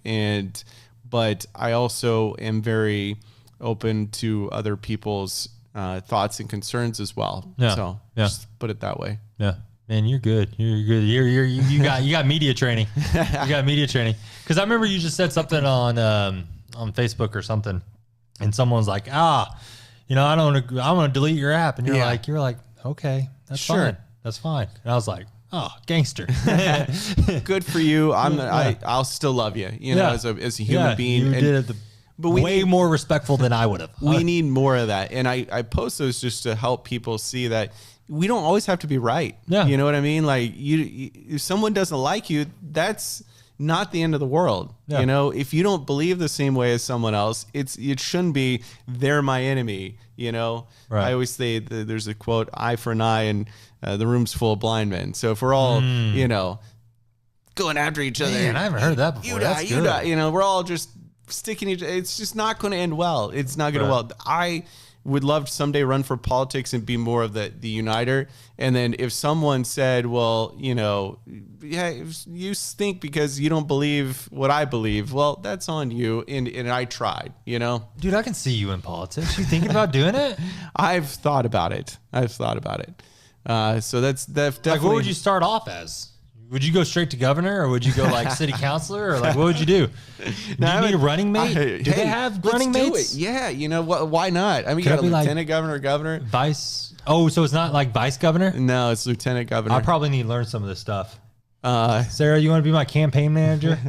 but I also am very open to other people's thoughts and concerns as well. Yeah. So just put it that way. Yeah. Man, you're good. You're good. You got media training. You got media training. Because I remember you just said something on Facebook or something, and someone's like, I want to delete your app, and you're like, okay, that's fine. That's fine. And I was like, oh, gangster. Good for you. I'll still love you. As a human being. You did it. But way more respectful than I would have. We need more of that. And I post those just to help people see that we don't always have to be right. Yeah. You know what I mean? Like, if someone doesn't like you, that's not the end of the world. Yeah. You know, if you don't believe the same way as someone else, it shouldn't be they're my enemy. You know, Right. I always say there's a quote, eye for an eye, and the room's full of blind men. So if we're all, you know, going after each other, Man, I haven't heard that before. you That's die, good. you know, we're all just sticking each. It's just not going to end well. It's not going Right. to well. I would love to someday run for politics and be more of the uniter. And then if someone said, well, you know, yeah, you stink because you don't believe what I believe, well, that's on you. And I tried, you know. Dude, I can see you in politics. You thinking about doing it? I've thought about it. So that's definitely. Like, what would you start off as? Would you go straight to governor, or would you go like city councilor, or like what would you do? Do you need a running mate? Do they have running mates? Yeah, you know what? Why not? I mean, you Could got it a be like- lieutenant governor. Vice. Oh, so it's not like vice governor? No, it's lieutenant governor. I probably need to learn some of this stuff. Sarah, you want to be my campaign manager?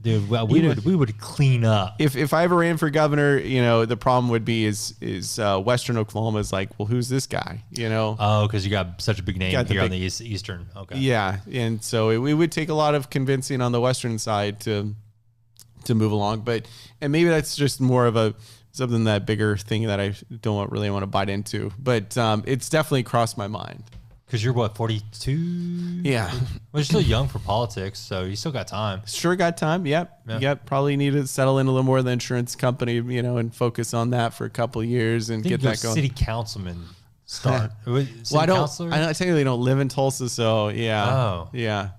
Dude, well, we would clean up. If I ever ran for governor, you know, the problem would be is Western Oklahoma is like, well, who's this guy? You know? Oh, because you got such a big name Got the here on big- the eastern. Okay. Yeah, and so it would take a lot of convincing on the Western side to move along, and maybe that's just more of something that bigger thing that I don't really want to bite into, but it's definitely crossed my mind. Because you're what, 42? Yeah. Well, you're still young for politics, so you still got time. Sure got time. Yep. Yeah. Yep. Probably need to settle in a little more of the insurance company, you know, and focus on that for a couple of years and I think get that going. city councilman start. City Well, councilor? I technically don't live in Tulsa, so yeah. Oh. Yeah.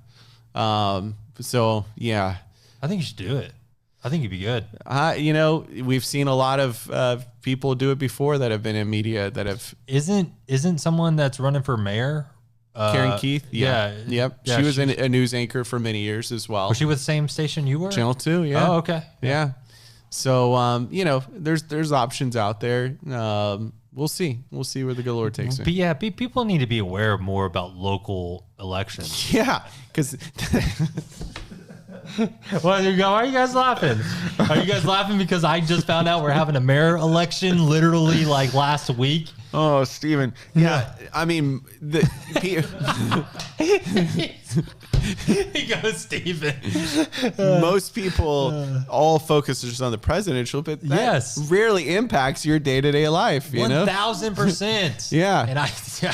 So yeah. I think you should do it. I think you'd be good. You know, we've seen a lot of people do it before that have been in media that have. Isn't someone that's running for mayor? Karen Keith. Yeah. Yep. Yeah, she was a news anchor for many years as well. Was she with the same station you were? Channel 2. Yeah. Oh, okay. Yeah. So, you know, there's options out there. We'll see. We'll see where the good Lord takes But me. yeah, people need to be aware more about local elections. Yeah. Because. Why are you guys laughing? Are you guys laughing because I just found out we're having a mayor election literally like last week? Oh, Steven. Yeah. I mean, He goes, Steven. most people all focus just on the presidential, but that Yes. rarely impacts your day-to-day life, you know? 1,000%. Yeah. And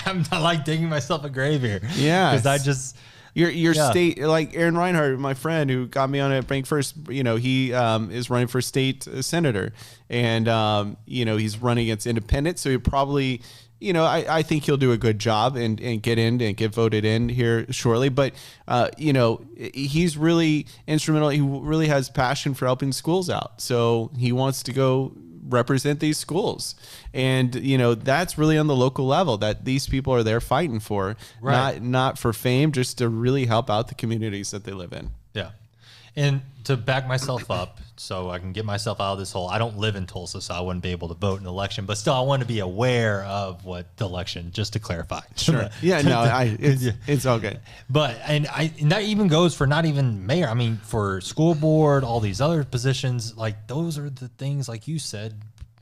I'm not like digging myself a grave here. Yeah. Because I just. Your Yeah. state, like Aaron Reinhardt, my friend who got me on it Bank First, you know, he is running for state senator, and you know, he's running against independents, so he probably, you know, I think he'll do a good job and get in and get voted in here shortly. But you know, he's really instrumental. He really has passion for helping schools out, so he wants to go represent these schools, and you know, that's really on the local level that these people are there fighting for, Right. not for fame, just to really help out the communities that they live in. Yeah. And to back myself up so I can get myself out of this hole, I don't live in Tulsa, so I wouldn't be able to vote in an election, but still I want to be aware of what the election, just to clarify. Sure. Yeah, no, it's all good. But, and that even goes for not even mayor. I mean, for school board, all these other positions, like those are the things, like you said,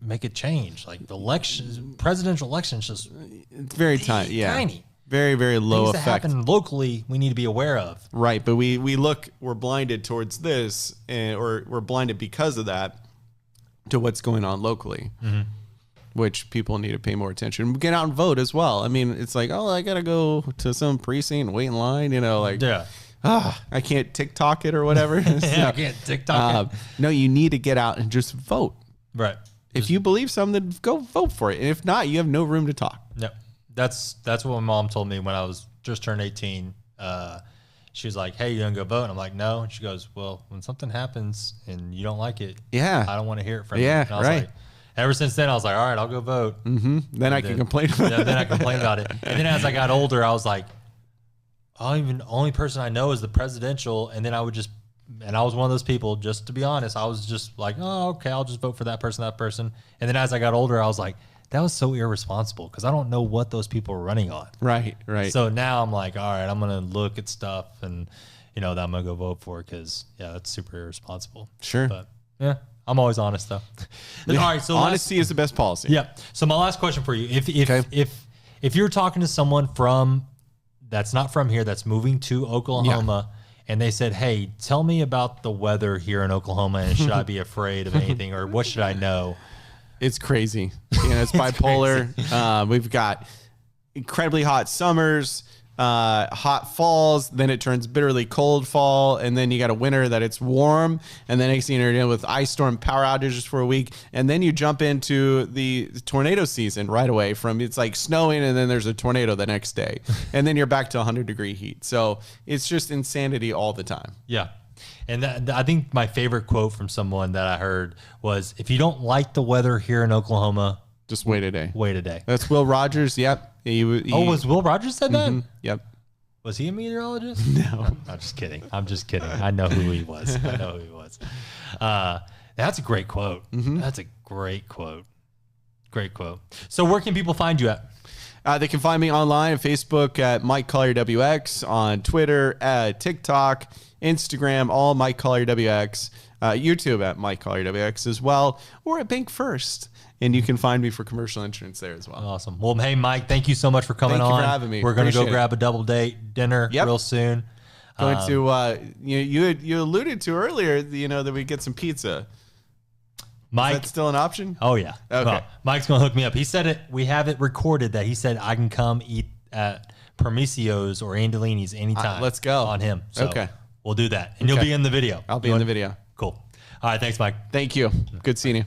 make a change. Like the elections, presidential elections, just It's very tiny. Yeah. tiny. Very, very low Things that effect. happen locally, we need to be aware of. Right, but we're blinded towards this, or we're blinded because of that to what's going on locally, which people need to pay more attention. Get out and vote as well. I mean, it's like, oh, I gotta go to some precinct and wait in line, you know, like, Yeah. I can't TikTok it or whatever. Yeah, I can't TikTok it. No, you need to get out and just vote. Right. If you believe something, go vote for it. And if not, you have no room to talk. Yep. That's what my mom told me when I was just turned 18. She was like, "Hey, you gonna go vote?" And I'm like, "No." And she goes, "Well, when something happens and you don't like it, Yeah. I don't want to hear it from you." Yeah, And I was right. like, ever since then, I was like, "All right, I'll go vote." Then I can complain about it. Then I complain about it. And then as I got older, I was like, only person I know is the presidential. And then I would just, and I was one of those people, just to be honest, I was just like, oh, okay, I'll just vote for that person. And then as I got older, I was like, that was so irresponsible because I don't know what those people are running on. Right. So now I'm like, all right, I'm going to look at stuff and, you know, that I'm going to go vote for because, yeah, that's super irresponsible. Sure. But, yeah, I'm always honest, though. All right, so honesty is the best policy. yeah. So my last question for you, if you're talking to someone that's not from here, that's moving to Oklahoma, and they said, "Hey, tell me about the weather here in Oklahoma, and should I be afraid of anything, or what should I know?" It's crazy. It's bipolar. We've got incredibly hot summers, hot falls, then it turns bitterly cold fall, and then you got a winter that it's warm, and then next thing you're dealing with ice storm power outages for a week, and then you jump into the tornado season right away. From it's like snowing, and then there's a tornado the next day, and then you're back to 100-degree heat. So it's just insanity all the time. Yeah. And I think my favorite quote from someone that I heard was, "If you don't like the weather here in Oklahoma, just wait a day. Wait a day." That's Will Rogers. Yep. Was Will Rogers said that? Yep. Was he a meteorologist? No. I'm just kidding. I know who he was. That's a great quote. That's a great quote. Great quote. So where can people find you at? They can find me online on Facebook at Mike Collier WX, on Twitter, TikTok, Instagram, all Mike Collier WX, YouTube at Mike Collier WX as well, or at Bank First. And you can find me for commercial insurance there as well. Awesome. Well, hey, Mike, thank you so much for coming on. Thank you for having me. We're going to go Appreciate it. grab a double date dinner real soon. Going to you alluded to earlier, that we get some pizza. Mike, is that still an option? Oh yeah. Okay. Well, Mike's going to hook me up. He said it. We have it recorded that he said I can come eat at Permisio's or Andolini's anytime. Let's go on him. So okay. We'll do that, and you'll be in the video. I'll be in the video. Cool. All right. Thanks, Mike. Thank you. Good seeing you.